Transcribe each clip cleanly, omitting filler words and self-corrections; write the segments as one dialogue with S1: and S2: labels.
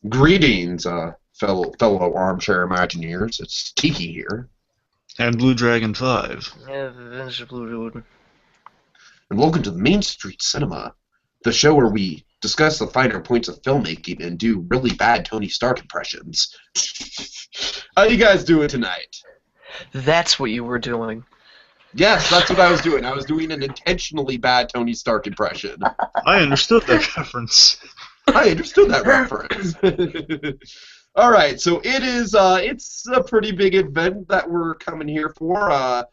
S1: Greetings, fellow armchair Imagineers. It's Tiki here,
S2: And BlueDragonFive.
S3: AdvBlueDude.
S1: and welcome to the Main Street Cinema, the show where we discuss the finer points of filmmaking and do really bad Tony Stark impressions. How you guys doing tonight?
S3: That's what you were doing.
S1: Yes, that's what I was doing. I was doing an intentionally bad Tony Stark impression.
S2: I understood that reference.
S1: I understood that reference. All right, so it's a pretty big event that we're coming here for.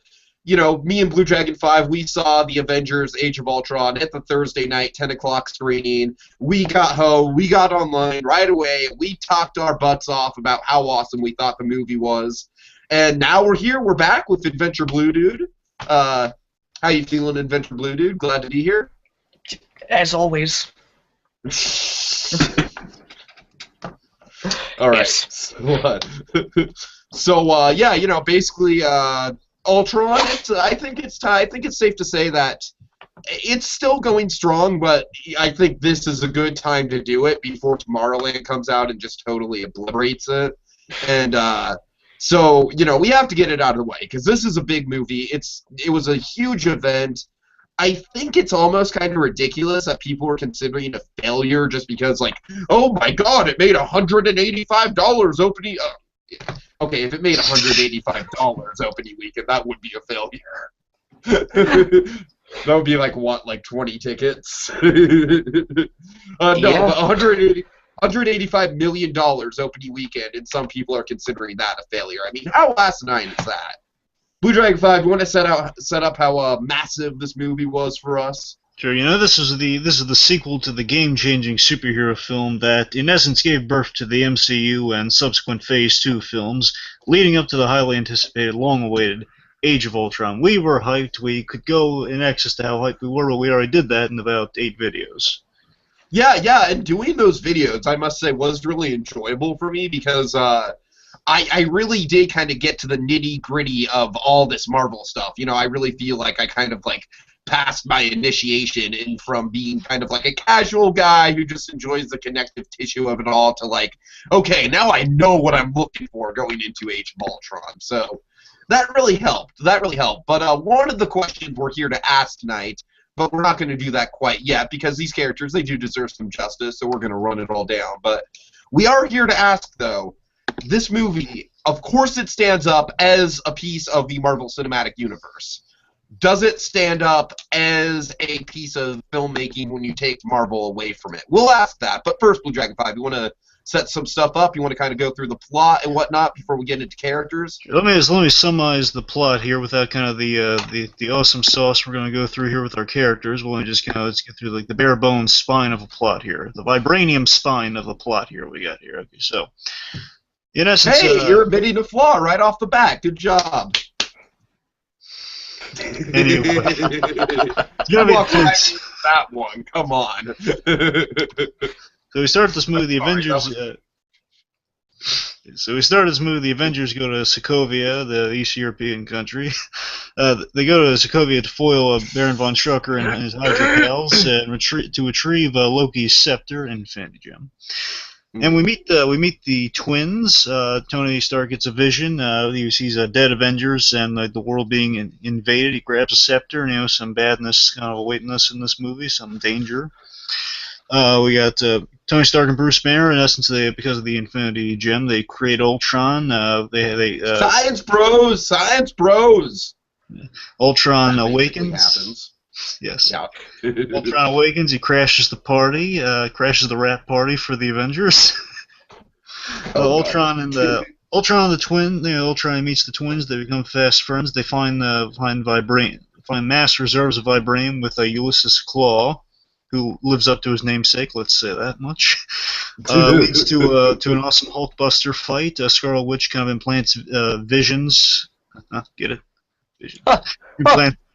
S1: Me and BlueDragonFive, we saw the Avengers: Age of Ultron at the Thursday night 10 o'clock screening. We got home, we got online right away. We talked our butts off about how awesome we thought the movie was, and now we're here. We're back with AdvBlueDude. How you feeling, AdvBlueDude? Glad to be here.
S3: As always.
S1: All right.
S3: Yes.
S1: So, basically, Ultron. I think it's safe to say that it's still going strong, but I think this is a good time to do it before Tomorrowland comes out and just totally obliterates it. And we have to get it out of the way because this is a big movie. It was a huge event. I think it's almost kind of ridiculous that people are considering a failure just because, oh my God, it made $185 opening. Okay, if it made $185 opening weekend, that would be a failure. That would be like 20 tickets? But $185 million opening weekend, and some people are considering that a failure. I mean, how asinine is that? BlueDragonFive, you want to set up how massive this movie was for us?
S2: Sure. This is the sequel to the game-changing superhero film that, in essence, gave birth to the MCU and subsequent Phase 2 films, leading up to the highly anticipated, long-awaited Age of Ultron. We were hyped. We could go in excess to how hyped we were, but we already did that in about 8 videos.
S1: Yeah, and doing those videos, I must say, was really enjoyable for me because I really did kind of get to the nitty-gritty of all this Marvel stuff. I really feel like I kind of passed my initiation in from being kind of a casual guy who just enjoys the connective tissue of it all to okay, now I know what I'm looking for going into Age of Ultron. So that really helped. But one of the questions we're here to ask tonight, but we're not going to do that quite yet because these characters, they do deserve some justice, so we're going to run it all down. But we are here to ask, though, this movie, of course it stands up as a piece of the Marvel Cinematic Universe. Does it stand up as a piece of filmmaking when you take Marvel away from it? We'll ask that, but first, BlueDragonFive, you want to set some stuff up? You want to kind of go through the plot and whatnot before we get into characters?
S2: Let me summarize the plot here without kind of the awesome sauce we're going to go through here with our characters. Let's get through the bare bones spine of a plot here, the vibranium spine of the plot here we got here. Okay, so in essence,
S1: hey, you're admitting a flaw right off the bat. Good job.
S2: Anyway,
S1: that one. Come on.
S2: So we start this movie. The Avengers. The Avengers go to Sokovia, the East European country. They go to Sokovia to foil Baron von Strucker and his Hydra pals and retrieve Loki's scepter and Infinity Gem. And we meet the twins. Tony Stark gets a vision. He sees dead Avengers and the world being invaded. He grabs a scepter, and some badness kind of awaiting us in this movie, some danger. We got Tony Stark and Bruce Banner. In essence, because of the Infinity Gem, they create Ultron.
S1: Science bros.
S2: Ultron
S1: that
S2: awakens.
S1: Happens.
S2: Yes.
S1: Yeah.
S2: Ultron awakens. He crashes the party. Crashes the rap party for the Avengers. Ultron and the twin. Ultron meets the twins. They become fast friends. They find mass reserves of vibranium with Ulysses Claw, who lives up to his namesake. Let's say that much. Leads to an awesome Hulkbuster fight. Scarlet Witch kind of implants visions. Get it? Vision.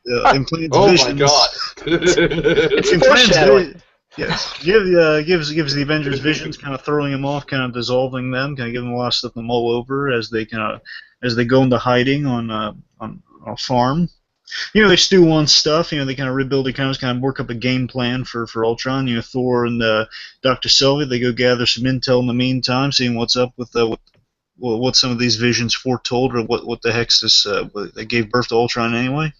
S2: Implants
S1: oh
S2: visions.
S1: My God!
S3: It's foreshadowing.
S2: Yes, gives the Avengers visions, kind of throwing them off, kind of dissolving them, kind of giving them a lot of stuff them all over as they go into hiding on a farm. They stew on stuff. They kind of rebuild accounts, kind of work up a game plan for Ultron. Thor and Dr. Sylvie, they go gather some intel in the meantime, seeing what's up with what some of these visions foretold, or what the heck's this that gave birth to Ultron anyway.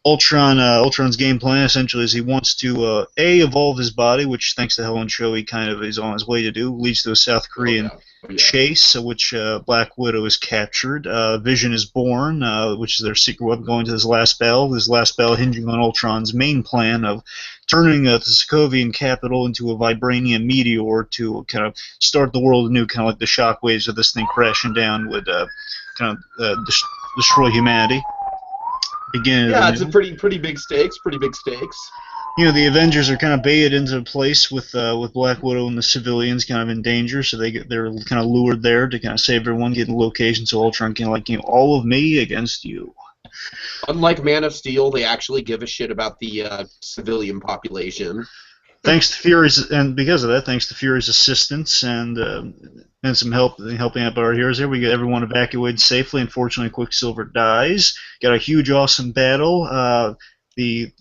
S2: Ultron's game plan essentially is he wants to evolve his body, which thanks to Helen Cho he kind of is on his way to do, leads to a South Korean chase, which Black Widow is captured. Vision is born, which is their secret weapon, going to his last battle. His last battle hinging on Ultron's main plan of turning the Sokovian capital into a vibranium meteor to kind of start the world anew, kind of like the shockwaves of this thing crashing down would kind of destroy humanity.
S1: Yeah, it's a pretty big stakes. Pretty big stakes.
S2: The Avengers are kind of baited into place with Black Widow and the civilians kind of in danger, so they're kind of lured there to kind of save everyone, get in the location, so Ultron can all of me against you.
S1: Unlike Man of Steel, they actually give a shit about the civilian population.
S2: Thanks to Fury's, and because of that, thanks to Fury's assistance and some helping out by our heroes here, we get everyone evacuated safely. Unfortunately, Quicksilver dies. Got a huge, awesome battle. The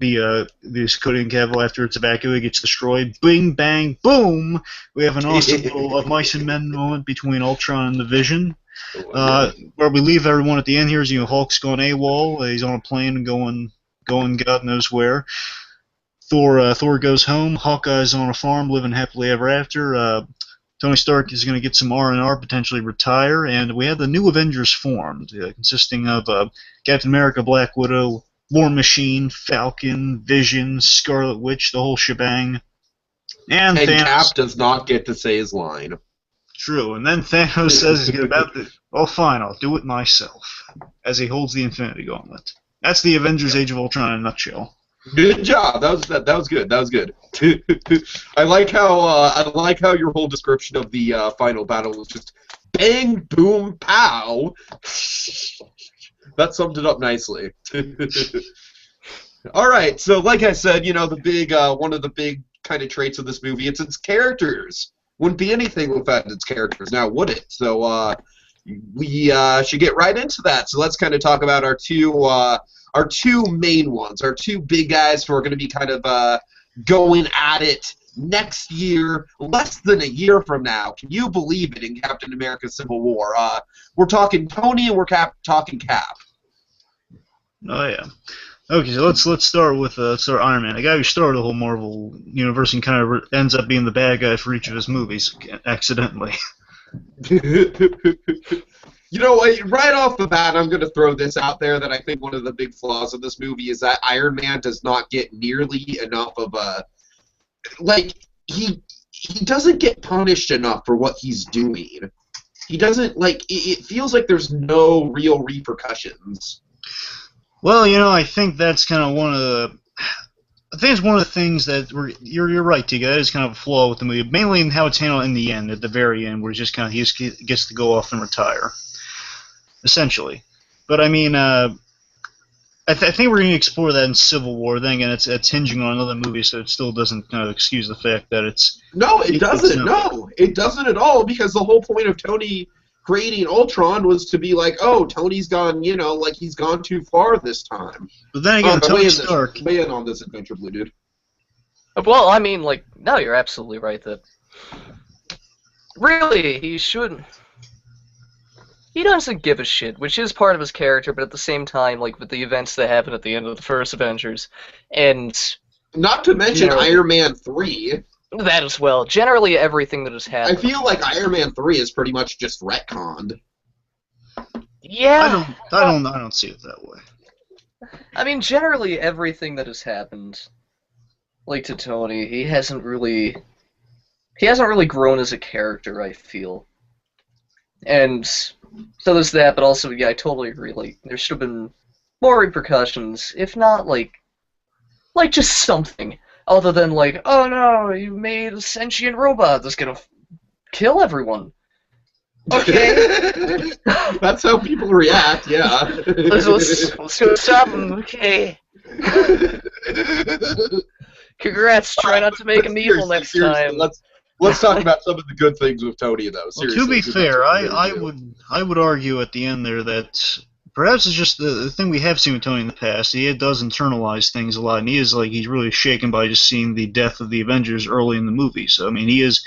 S2: Sokovian capital, after it's evacuated, gets destroyed. Bing, bang, boom! We have an awesome little mice and men moment between Ultron and the Vision. Where we leave everyone at the end here is Hulk's gone AWOL. He's on a plane and going God knows where. Thor goes home. Hawkeye's on a farm, living happily ever after. Tony Stark is going to get some R&R, potentially retire, and we have the new Avengers formed, consisting of Captain America, Black Widow, War Machine, Falcon, Vision, Scarlet Witch, the whole shebang. And Thanos.
S1: Cap does not get to say his line.
S2: True, and then Thanos says he's about to, oh fine, I'll do it myself, as he holds the Infinity Gauntlet. That's the Avengers Age of Ultron in a nutshell.
S1: Good job. That was good. That was good. I like how your whole description of the final battle was just bang, boom, pow. That summed it up nicely. All right. So, like I said, the big one of the big kind of traits of this movie, it's its characters. Wouldn't be anything without its characters, now would it? So, we should get right into that. So let's kind of talk about our two main ones, our two big guys who are going to be kind of going at it next year, less than a year from now. Can you believe it, in Captain America Civil War? We're talking Tony and we're talking Cap.
S2: Oh, yeah. Okay, so let's start with Iron Man, the guy who started the whole Marvel universe and kind of ends up being the bad guy for each of his movies, accidentally.
S1: Right off the bat, I'm going to throw this out there that I think one of the big flaws of this movie is that Iron Man does not get nearly enough of a... he doesn't get punished enough for what he's doing. He doesn't, it feels like there's no real repercussions.
S2: Well, I think that's kind of one of the... I think it's one of the things that you're right, Tiki. That is kind of a flaw with the movie, mainly in how it's handled in the end, at the very end, where he just gets to go off and retire, essentially. But I mean, I think we're going to explore that in Civil War. Then again, it's hinging on another movie, so it still doesn't kind of excuse the fact that it's.
S1: No, it doesn't. No, it doesn't at all. Because the whole point of Tony creating Ultron was to be like, oh, Tony's gone, he's gone too far this time.
S2: But then again, Tony Stark.
S1: Weigh in on this adventure, BlueDude.
S3: Well, I mean, no, you're absolutely right that really he shouldn't. He doesn't give a shit, which is part of his character, but at the same time, with the events that happened at the end of the first Avengers, and
S1: not to mention Iron Man 3.
S3: That as well. Generally, everything that has happened.
S1: I feel like Iron Man 3 is pretty much just retconned.
S3: Yeah.
S2: I don't see it that way.
S3: I mean, generally, everything that has happened, to Tony, he hasn't really grown as a character, I feel. And so there's that, but also, yeah, I totally agree. There should have been more repercussions, if not, just something. Other than, oh no, you made a sentient robot that's gonna kill everyone. Okay.
S1: That's how people react, yeah.
S3: Let's go stop him, okay. Congrats, try not to make him evil next time.
S1: Let's talk about some of the good things with Tony, though. Seriously.
S2: Well, to be fair, I would argue at the end there that perhaps it's just the thing we have seen with Tony in the past. He does internalize things a lot, and he's really shaken by just seeing the death of the Avengers early in the movie. So I mean, he is.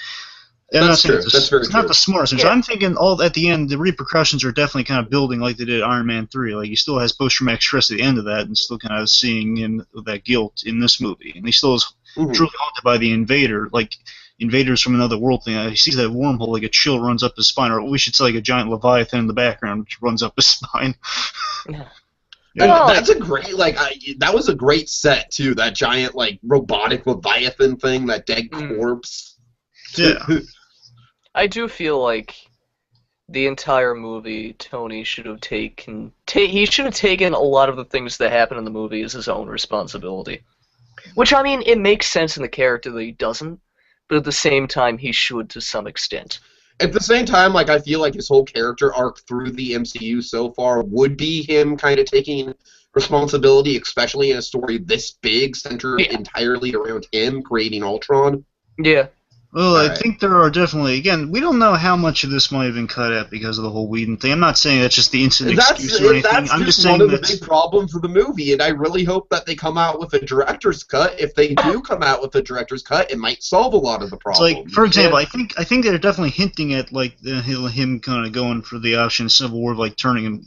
S1: That's true. That's very
S2: it's
S1: true.
S2: not the smartest. Yeah. So I'm thinking at the end, the repercussions are definitely kind of building like they did Iron Man 3. Like he still has post-traumatic stress at the end of that, and still kind of seeing him with that guilt in this movie. And he still is truly haunted by the invader, like invaders from another world thing. He sees that wormhole, like a chill runs up his spine, or we should say like a giant Leviathan in the background, which runs up his spine.
S1: Yeah. That's a great, that was a great set too. That giant, robotic Leviathan thing, that dead corpse.
S2: Yeah.
S3: I do feel like the entire movie, Tony should have taken. He should have taken a lot of the things that happen in the movie as his own responsibility. Which, I mean, it makes sense in the character that he doesn't, but at the same time, he should to some extent.
S1: At the same time, I feel like his whole character arc through the MCU so far would be him kind of taking responsibility, especially in a story this big, centered entirely around him creating Ultron.
S3: Yeah.
S2: Well, I think there are definitely, again, we don't know how much of this might have been cut out because of the whole Whedon thing. I'm not saying that's just the instant excuse or anything. I'm just saying
S1: one of the big problems of the movie, and I really hope that they come out with a director's cut. If they do come out with a director's cut, it might solve a lot of the problems.
S2: Like, for example, I think they're definitely hinting at him kind of going for the option of Civil War, like turning him,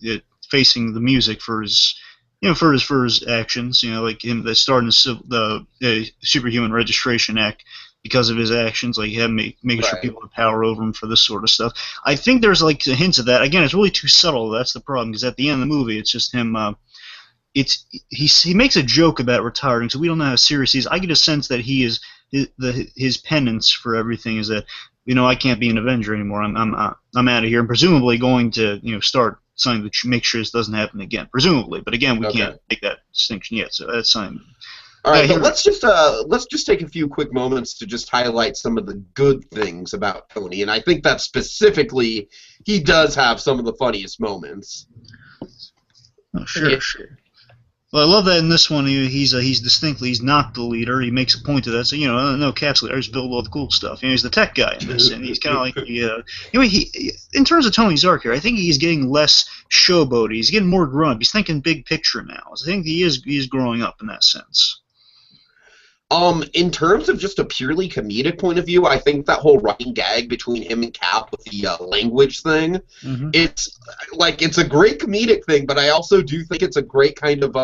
S2: facing the music for his. For his actions, like him that starting the Superhuman Registration Act because of his actions, like him making sure people have power over him for this sort of stuff. I think there's hints of that. Again, it's really too subtle. That's the problem, because at the end of the movie, it's just him. He makes a joke about retiring, so we don't know how serious he is. I get a sense that his penance for everything is that I can't be an Avenger anymore. I'm out of here, and presumably going to start something to make sure this doesn't happen again. Presumably, but again, we can't make that distinction yet. So that's something.
S1: All right, but let's just take a few quick moments to just highlight some of the good things about Tony, and I think that specifically he does have some of the funniest moments.
S2: Oh, sure. Well, I love that in this one. He's not the leader. He makes a point of that. So no, Cap's leader. He's build all the cool stuff. He's the tech guy in this, and he's kind of like in terms of Tony's arc here, I think he's getting less showboaty. He's getting more grown up. He's thinking big picture now. I think he's growing up in that sense.
S1: In terms of just a purely comedic point of view, I think that whole running gag between him and Cap with the language thing, it's a great comedic thing, but I also do think it's a great kind of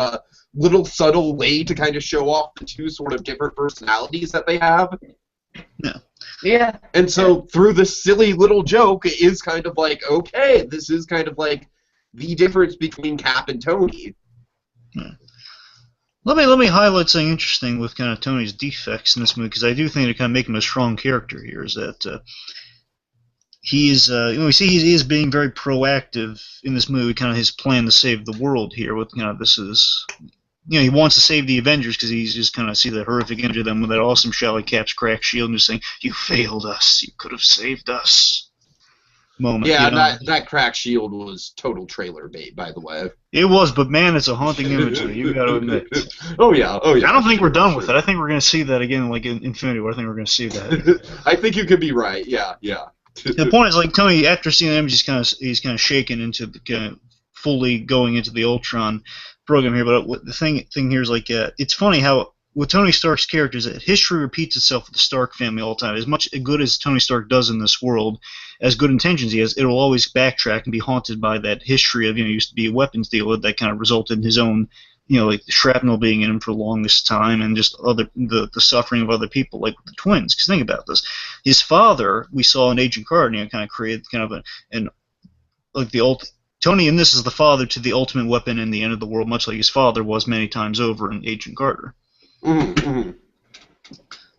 S1: little subtle way to kind of show off the two sort of different personalities that they have.
S2: Yeah.
S3: Yeah.
S1: And so through this silly little joke, it is kind of okay, this is kind of the difference between Cap and Tony.
S2: Yeah. Let me highlight something interesting with kind of Tony's defects in this movie, because I do think they kind of make him a strong character here. Is that he's we see he is being very proactive in this movie, kind of his plan to save the world here. With this is he wants to save the Avengers because he's just kind of see the horrific image of them with that awesome shot like Cap's cracked shield and just saying, "You failed us. You could have saved us." Moment.
S1: Yeah, that crack shield was total trailer bait, by the way.
S2: It was, but man, it's a haunting imagery. You got to admit.
S1: Oh yeah. I
S2: don't think we're done with it. I think we're going to see that again, like in Infinity War. I think we're going to see that.
S1: I think you could be right. Yeah.
S2: The point is, Tony, after seeing the image, he's kind of shaken into fully going into the Ultron program here. But the thing here is it's funny how. With Tony Stark's character is that history repeats itself with the Stark family all the time. As much good as Tony Stark does in this world, as good intentions he has, it will always backtrack and be haunted by that history of, he used to be a weapons dealer that kind of resulted in his own, the shrapnel being in him for the longest time, and just the suffering of other people, like with the twins. Because think about this. His father, we saw in Agent Carter, kind of created kind of Tony in this is the father to the ultimate weapon in the end of the world, much like his father was many times over in Agent Carter.
S1: Mm-hmm.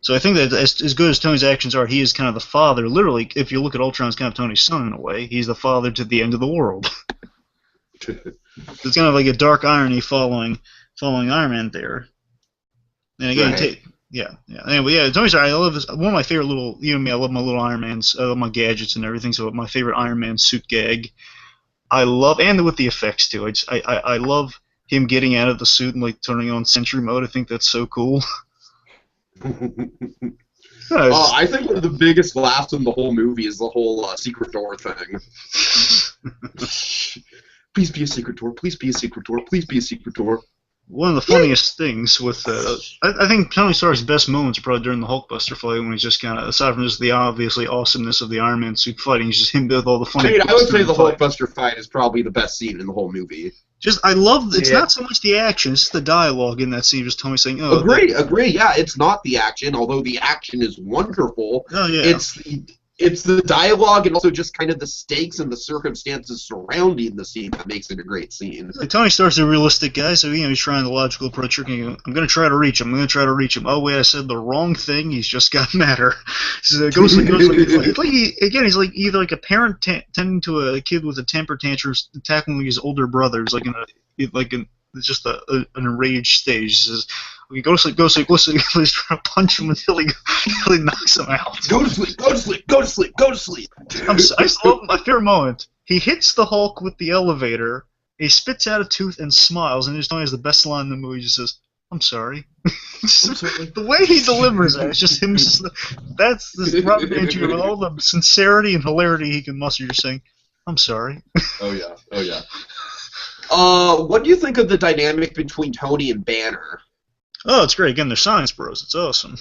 S2: So I think that as good as Tony's actions are, he is kind of the father. Literally, if you look at Ultron, it's kind of Tony's son in a way. He's the father to the end of the world. It's kind of like a dark irony following Iron Man there. And again, Anyway, Tony Stark, I love this. One of my favorite little, I love my little Iron Mans, I love my gadgets and everything. So my favorite Iron Man suit gag, I love, and with the effects too. I love him getting out of the suit and turning on Sentry mode. I think that's so cool.
S1: I think one of the biggest laughs in the whole movie is the whole secret door thing. Please be a secret door. Please be a secret door. Please be a secret door.
S2: One of the funniest things with, I think Tony Stark's best moments are probably during the Hulkbuster fight when he's just kind of, aside from just the obviously awesomeness of the Iron Man suit fighting, he's just him with all the funny.
S1: I would say the Hulkbuster fight is probably the best scene in the whole movie.
S2: I love, it's not so much the action, it's the dialogue in that scene, just Tony saying, oh.
S1: Agree, yeah, it's not the action, although the action is wonderful.
S2: Oh, yeah.
S1: It's the dialogue and also just kind of the stakes and the circumstances surrounding the scene that makes it a great scene.
S2: Tony Stark's a realistic guy, so he's trying the logical approach. I'm going to try to reach him. Oh, wait, I said the wrong thing. He's just got madder. So go sleep. He's like either like a parent tending to a kid with a temper tantrum, tackling his older brothers, it's just an enraged stage. He says, okay, go to sleep. He's trying to punch him until he knocks him out.
S1: Go to sleep.
S2: I just love my favorite moment. He hits the Hulk with the elevator, he spits out a tooth and smiles, and he just only has the best line in the movie. He just says, I'm sorry. The way he delivers it, it's just him. That's the Robert Andrew with all the sincerity and hilarity he can muster, just saying, I'm sorry.
S1: Oh, yeah. What do you think of the dynamic between Tony and Banner?
S2: Oh, it's great. Again, they're science bros. It's awesome.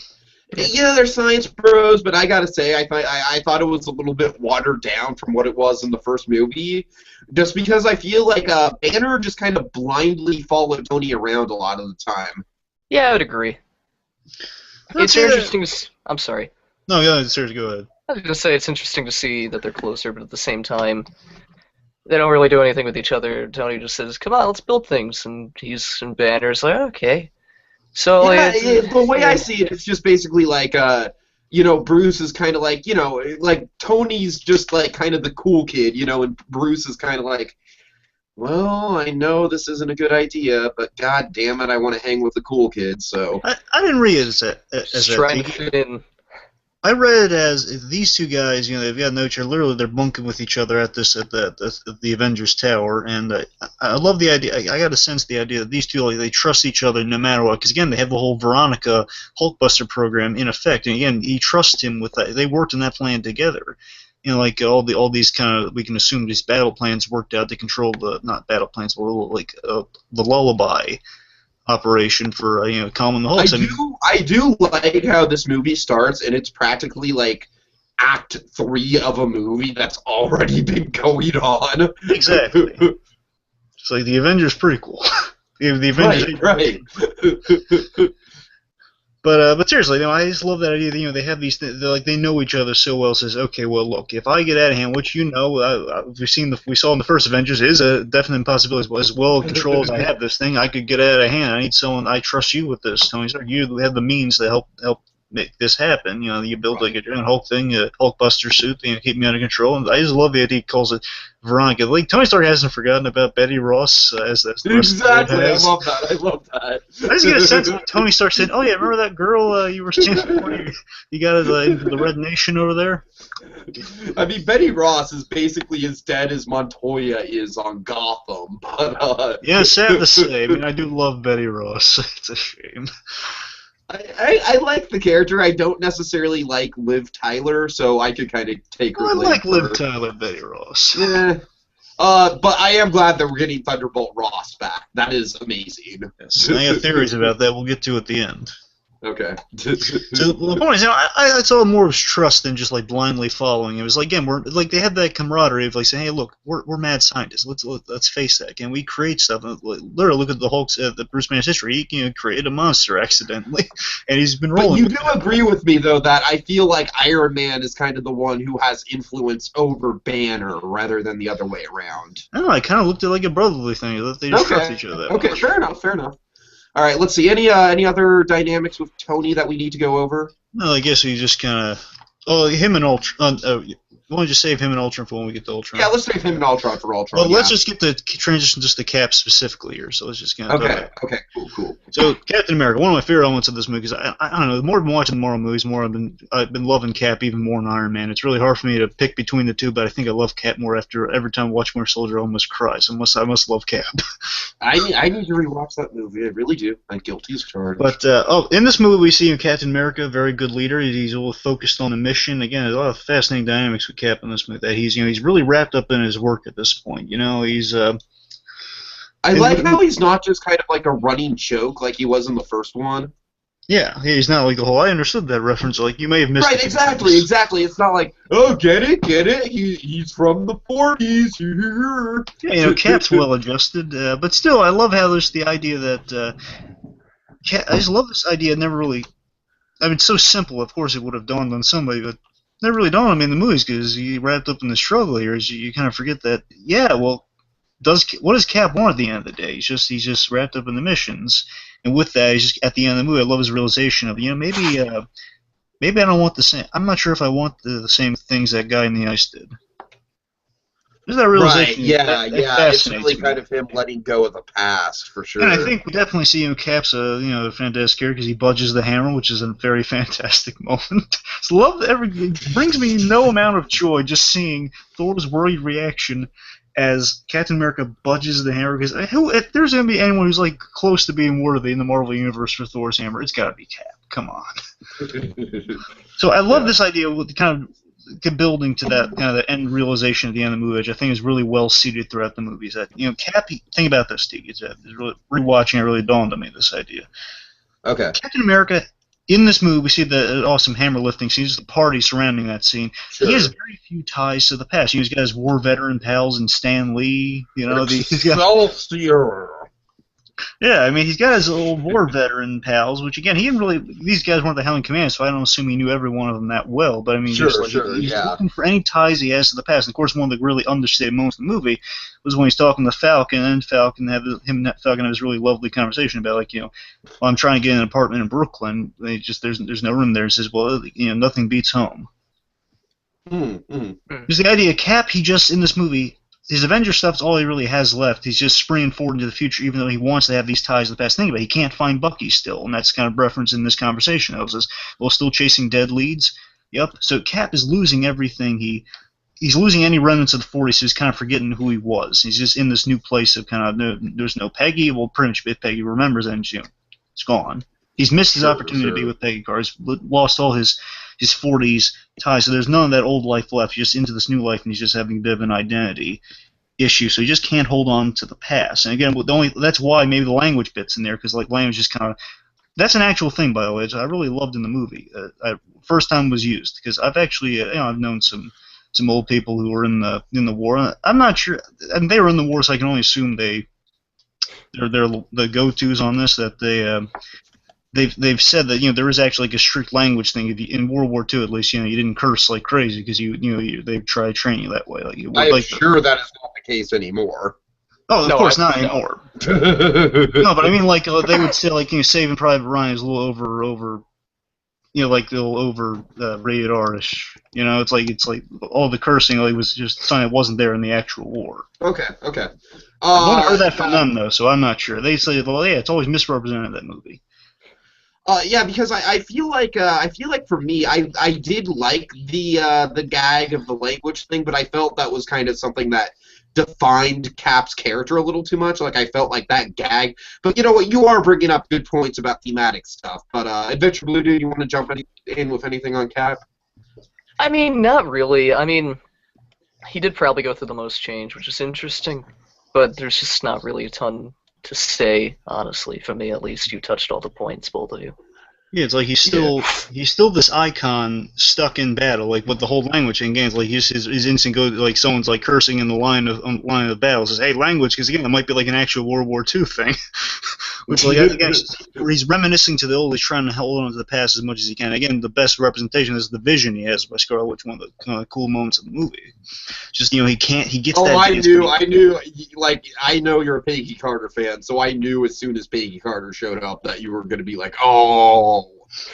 S1: Yeah, they're science bros, but I gotta say, I thought it was a little bit watered down from what it was in the first movie, just because I feel like Banner just kind of blindly followed Tony around a lot of the time.
S3: Yeah, I would agree. It's interesting to... I'm sorry.
S2: No, yeah, seriously, go ahead.
S3: I was going to say it's interesting to see that they're closer, but at the same time, they don't really do anything with each other. Tony just says, come on, let's build things, and Banner's like, okay. So
S1: yeah, the way I see it, it's just basically like, Bruce is kind of like, like Tony's just like kind of the cool kid, and Bruce is kind of like, well, I know this isn't a good idea, but god damn it, I want to hang with the cool kids, so.
S2: I didn't read it as
S3: trying to fit in.
S2: I read it as these two guys, they've got no chair. Literally, they're bunking with each other at the Avengers Tower, and I love the idea. I got to sense the idea that these two, they trust each other no matter what. Because again, they have the whole Veronica Hulkbuster program in effect, and again, he trusts him with that. They worked in that plan together. All these kind of, we can assume these battle plans worked out to control not battle plans, but the lullaby operation for calming the Hulks.
S1: I do like how this movie starts, and it's practically like Act 3 of a movie that's already been going on.
S2: Exactly. It's like the Avengers prequel. the Avengers.
S1: Right.
S2: But seriously, I just love that idea that they have these things, they know each other so well. Says, okay, well, look, if I get out of hand, which we saw in the first Avengers is a definite impossibility. As well controlled as I have this thing, I could get out of hand. I need someone. I trust you with this, Tony Stark. You have the means to help make this happen. You build like a giant Hulk thing, a Hulkbuster suit, keep me under control. And I just love the idea he calls it Veronica. Like Tony Stark hasn't forgotten about Betty Ross as the rest
S1: exactly.
S2: Of the
S1: I love that.
S2: I just get a sense of Tony Stark saying, "Oh yeah, remember that girl you were standing for? You got into the Red Nation over there."
S1: I mean, Betty Ross is basically as dead as Montoya is on Gotham. But,
S2: yeah, sad to say. I mean, I do love Betty Ross. It's a shame.
S1: I like the character. I don't necessarily like Liv Tyler, so I could kind of take her.
S2: I like Liv Tyler, Betty Ross.
S1: Yeah. But I am glad that we're getting Thunderbolt Ross back. That is amazing.
S2: Yes, I have theories about that. We'll get to at the end.
S1: Okay.
S2: So the point is, I saw more of trust than just blindly following. It was again, we're they have that camaraderie of saying, "Hey, look, we're mad scientists. Let's face that. Can we create stuff?" Literally, look at the Hulk's, the Bruce Banner's history. He created a monster accidentally, and he's been rolling.
S1: But you do agree with me though that I feel like Iron Man is kind of the one who has influence over Banner rather than the other way around.
S2: I don't know. I kind of looked at it like a brotherly thing that they just trust each other.
S1: Okay, fair enough. All right, let's see. Any other dynamics with Tony that we need to go over?
S2: No, I guess we just kind of... Oh, him and Ultron... why don't you save him and Ultron for when we get to Ultron?
S1: Yeah, let's save him and Ultron for Ultron.
S2: Well, let's just get the transition just to Cap specifically here. So let's just kind of...
S1: Okay, cool.
S2: So, Captain America, one of my favorite elements of this movie, because I don't know, the more I've been watching the Marvel movies, the more I've been loving Cap even more than Iron Man. It's really hard for me to pick between the two, but I think I love Cap more after every time I watch Winter Soldier, I almost cry. So I must love Cap.
S1: I need to rewatch that movie. I really do. I'm guilty as charged.
S2: But in this movie, we see Captain America, a very good leader. He's all focused on the mission. Again, there's a lot of fascinating dynamics with Cap in this movie. That he's really wrapped up in his work at this point. He's
S1: I like how he's not just kind of like a running joke like he was in the first one.
S2: Yeah, he's not like the whole. I understood that reference. Like you may have missed.
S1: Right, exactly. It's not like, oh, get it. He's from the 40s.
S2: Yeah, you know, Cap's well adjusted, but still, I love how there's the idea that. I just love this idea. It never really. I mean, it's so simple. Of course, it would have dawned on somebody, but never really dawned on me in the movies because you wrapped up in the struggle here. Is you kind of forget that. Yeah, well, what does Cap want at the end of the day? He's just wrapped up in the missions, and with that, he's just at the end of the movie. I love his realization of maybe I don't want the same. I'm not sure if I want the same things that guy in the ice did. There's that realization.
S1: Right, yeah. It's really kind of him letting go of the past, for sure.
S2: And I think we definitely see Cap's a fantastic character because he budges the hammer, which is a very fantastic moment. So love it brings me no amount of joy just seeing Thor's worried reaction as Captain America budges the hammer. Because if there's going to be anyone who's like close to being worthy in the Marvel Universe for Thor's hammer, it's got to be Cap. Come on. So I love this idea with the kind of building to that kind of the end realization at the end of the movie, which I think is really well seated throughout the movies. That Cap. Think about this, Tiki. It's really rewatching. It really dawned on me this idea.
S1: Okay.
S2: Captain America. In this movie, we see the awesome hammer lifting scenes, the party surrounding that scene. Sure. He has very few ties to the past. He's got his war veteran pals and Stan Lee.
S1: Excelsior.
S2: Yeah, I mean, he's got his old war veteran pals, which again, he didn't really. These guys weren't the Howling Command, so I don't assume he knew every one of them that well. But I mean, he's looking for any ties he has to the past. And of course, one of the really understated moments in the movie was when he's talking to Falcon, and Falcon have this really lovely conversation about well, I'm trying to get an apartment in Brooklyn. There's no room there. He says, well, nothing beats home. Because the idea of Cap, he just in this movie. His Avengers stuff's all he really has left. He's just springing forward into the future, even though he wants to have these ties to the past. Think about it. He can't find Bucky still, and that's kind of referenced in this conversation. It says, well, still chasing dead leads? Yep. So Cap is losing everything. He's losing any remnants of the 40s, so he's kind of forgetting who he was. He's just in this new place of kind of, there's no Peggy. Well, pretty much if Peggy remembers, then it's gone. He's missed his opportunity to be with Peggy Carter. He's lost all his 40s ties, so there's none of that old life left. He's just into this new life, and he's just having a bit of an identity issue, so he just can't hold on to the past. And again, that's why maybe the language bit's in there, because language is kind of that's an actual thing, by the way. I really loved in the movie. First time it was used because I've actually I've known some old people who were in the war. I'm not sure, and they were in the war, so I can only assume they're the go-tos on this. That they've said that there is actually a strict language thing. In World War II, at least, you didn't curse like crazy because they try to train you that way.
S1: I'm sure that is not the case anymore.
S2: Oh, of course not anymore. No, but I mean, they would say, Saving Private Ryan is a little over, rated R-ish. It's like all the cursing was just something that wasn't there in the actual war.
S1: Okay.
S2: I heard that from them though, so I'm not sure. They say, well, yeah, it's always misrepresented in that movie.
S1: Yeah, because I feel like for me, I did like the gag of the language thing, but I felt that was kind of something that defined Cap's character a little too much. I felt like that gag. But you know what? You are bringing up good points about thematic stuff. But AdvBlueDude, you want to jump in with anything on Cap?
S3: I mean, not really. I mean, he did probably go through the most change, which is interesting. But there's just not really a ton to say, honestly, for me at least. You touched all the points, both of you.
S2: Yeah, it's like he's still this icon stuck in battle, with the whole language in games. His instinct goes someone's cursing in the line of the battle, says, "Hey, language," because again, it might be an actual World War II thing, which again, he's reminiscing to the old. He's trying to hold on to the past as much as he can. Again, the best representation is the vision he has by Scarlet Witch, one of the kind of cool moments of the movie. Just he can't. He gets. Oh,
S1: I know you're a Peggy Carter fan, so I knew as soon as Peggy Carter showed up that you were going to be like, oh.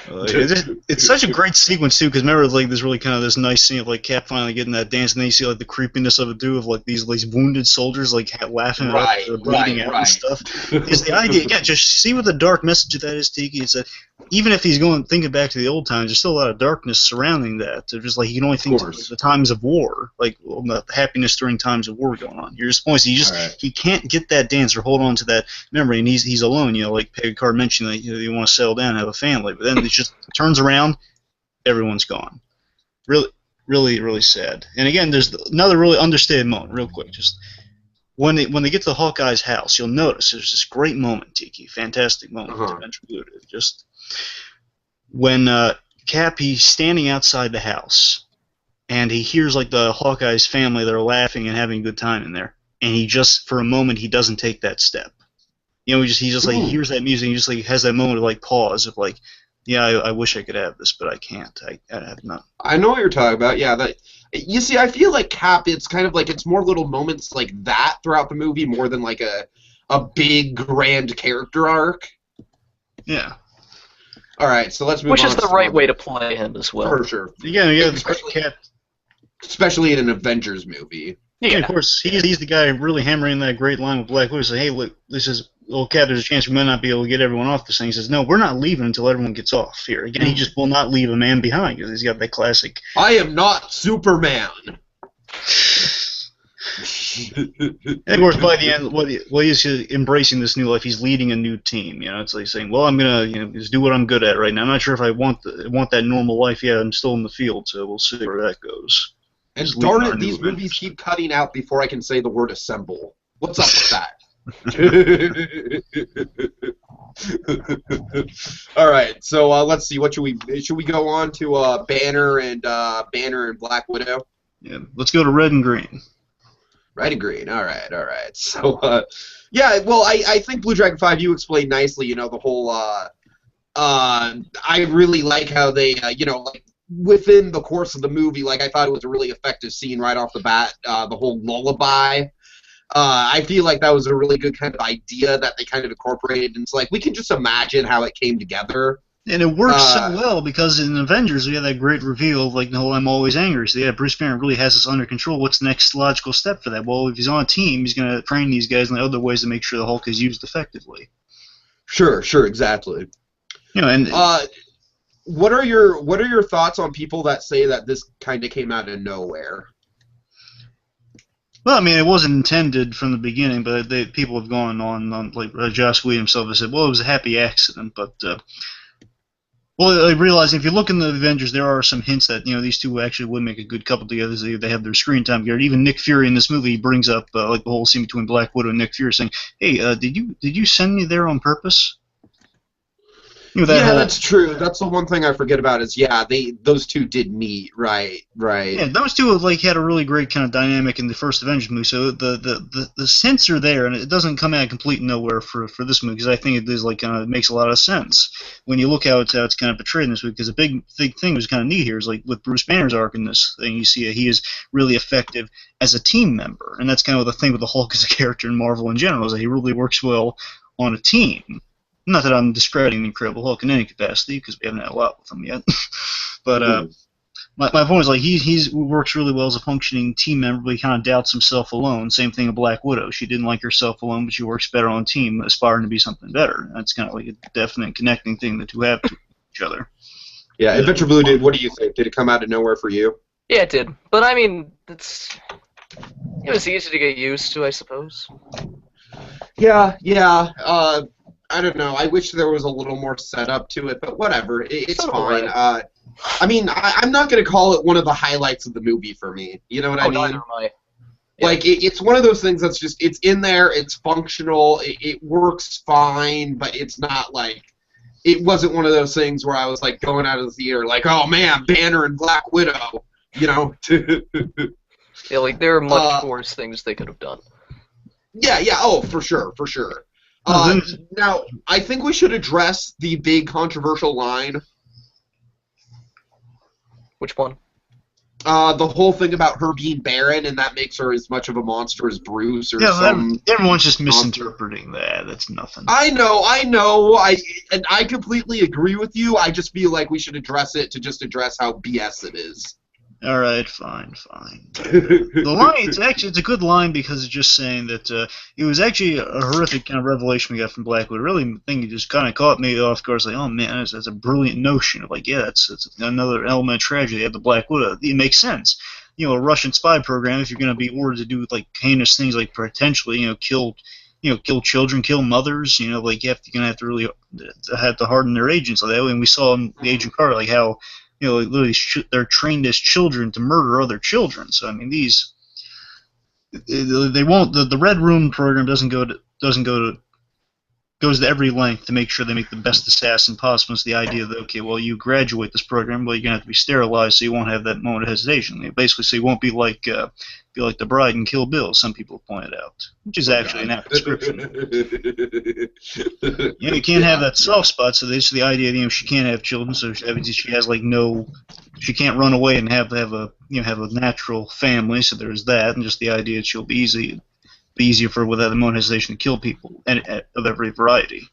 S2: It's such a great sequence too, because remember, there's really kind of this nice scene of Cap finally getting that dance, and then you see the creepiness of it too, of these wounded soldiers laughing at it, bleeding out and stuff. Is the idea again? Just see what the dark message of that is, Tiki. It's that even if he's thinking back to the old times, there's still a lot of darkness surrounding that. So just he can only think of the times of war, the happiness during times of war going on. You're just pointing. He can't get that dance or hold on to that memory, and he's alone. Like Peggy Carter mentioned, you want to settle down and have a family, but then it just turns around, everyone's gone. Really, really, really sad. And again, there's another really understated moment, real quick. Just when they get to Hawkeye's house, you'll notice there's this great moment, Tiki, fantastic moment. Just when Cap, he's standing outside the house, and he hears like the Hawkeye's family, they're laughing and having a good time in there, and he just for a moment he doesn't take that step. You know, he just like hears that music, and he just like has that moment of like pause of like, yeah, I wish I could have this, but I can't. I have none.
S1: I know what you're talking about. Yeah, that. You see, I feel like Cap, it's kind of like it's more little moments like that throughout the movie more than like a big grand character arc.
S2: Yeah.
S1: All right, so let's move on.
S3: Which is the right way to play him as well.
S1: For sure.
S2: Yeah, especially Cap.
S1: Especially in an Avengers movie.
S2: Yeah, of course. He's the guy really hammering that great line with Black Widow. Saying, "Hey, look, this is Cap. There's a chance we might not be able to get everyone off this thing." He says, "No, we're not leaving until everyone gets off here." Again, he just will not leave a man behind because he's got that classic.
S1: I am not Superman.
S2: And of course, by the end, he's embracing this new life. He's leading a new team. You know, it's like saying, "Well, I'm gonna, just do what I'm good at right now. I'm not sure if I want that normal life. Yeah, I'm still in the field, so we'll see where that goes."
S1: And darn it, these movies keep cutting out before I can say the word assemble. What's up with that? All right, so let's see. What should we go on to Banner and Black Widow?
S2: Yeah, let's go to Red and Green.
S1: Red and Green. All right. So yeah, well, I think BlueDragonFive, you explained nicely. The whole. I really like how they like. Within the course of the movie, like I thought it was a really effective scene right off the bat. The whole lullaby. I feel like that was a really good kind of idea that they kind of incorporated. And it's like we can just imagine how it came together.
S2: And it works so well because in Avengers we had that great reveal of like, no, I'm always angry. So yeah, Bruce Banner really has this under control. What's the next logical step for that? Well, if he's on a team, he's going to train these guys in other ways to make sure the Hulk is used effectively.
S1: Sure, exactly.
S2: And.
S1: What are your thoughts on people that say that this kind of came out of nowhere?
S2: Well, I mean, it wasn't intended from the beginning, but people have gone on like Joss Whedon himself has said, well, it was a happy accident. But I realize if you look in the Avengers, there are some hints that these two actually would make a good couple together. They have their screen time together. Even Nick Fury in this movie brings up like the whole scene between Black Widow and Nick Fury, saying, "Hey, did you send me there on purpose?"
S1: That's true. That's the one thing I forget about is those two did meet, right.
S2: Yeah, those two had a really great kind of dynamic in the first Avengers movie. So the hints are there, and it doesn't come out of complete nowhere for this movie because I think it is it makes a lot of sense when you look how it's kind of portrayed in this movie. Because a big thing was kind of neat here is like with Bruce Banner's arc in this thing, you see he is really effective as a team member, and that's kind of the thing with the Hulk as a character in Marvel in general is that he really works well on a team. Not that I'm discrediting the Incredible Hulk in any capacity, because we haven't had a lot with him yet. But my point is, like, he works really well as a functioning team member, but he kind of doubts himself alone. Same thing with Black Widow. She didn't like herself alone, but she works better on a team, aspiring to be something better. That's kind of like a definite connecting thing the two have to each other.
S1: Yeah, AdvBlueDude, what do you think? Did it come out of nowhere for you?
S3: Yeah, it did. But, I mean, it was easy to get used to, I suppose.
S1: Yeah. I don't know. I wish there was a little more setup to it, but whatever. It's fine.
S3: Right.
S1: I mean, I'm not going to call it one of the highlights of the movie for me. You know what I mean?
S3: Neither am I. Yeah.
S1: Like, it's one of those things that's just, it's in there, it's functional, it works fine, but it's not like, it wasn't one of those things where I was, like, going out of the theater like, oh, man, Banner and Black Widow,
S3: Yeah, like, there are much worse things they could have done.
S1: Yeah, oh, for sure. Now, I think we should address the big controversial line.
S3: Which one?
S1: The whole thing about her being barren, and that makes her as much of a monster as Bruce or some...
S2: everyone's just misinterpreting that. That's nothing.
S1: I know. And I completely agree with you. I just feel like we should address it to just address how BS it is.
S2: All right, fine. The line, it's a good line because it's just saying that it was actually a horrific kind of revelation we got from Black Widow. Really, the thing that just kind of caught me off guard. Like, oh man, that's a brilliant notion of like, yeah, it's another element of tragedy. You have the Black Widow. It makes sense. A Russian spy program. If you're going to be ordered to do like heinous things, like potentially, kill children, kill mothers. Like you're going to have to really have to harden their agents like that. And we saw in the Agent Carter like how. Literally they're trained as children to murder other children. So, I mean, they won't. The Red Room program goes to every length to make sure they make the best assassin possible. It's the idea that, okay, well, you graduate this program, well, you're gonna have to be sterilized, so you won't have that moment of hesitation. Basically, so you won't be like the bride in Kill Bill. Some people have pointed out, which is actually an apt description. You can't have that soft spot. So this is the idea. She can't have children, so she has like no. She can't run away and have a natural family. So there's that, and just the idea that she'll be easier for without a moment of hesitation to kill people and of every variety.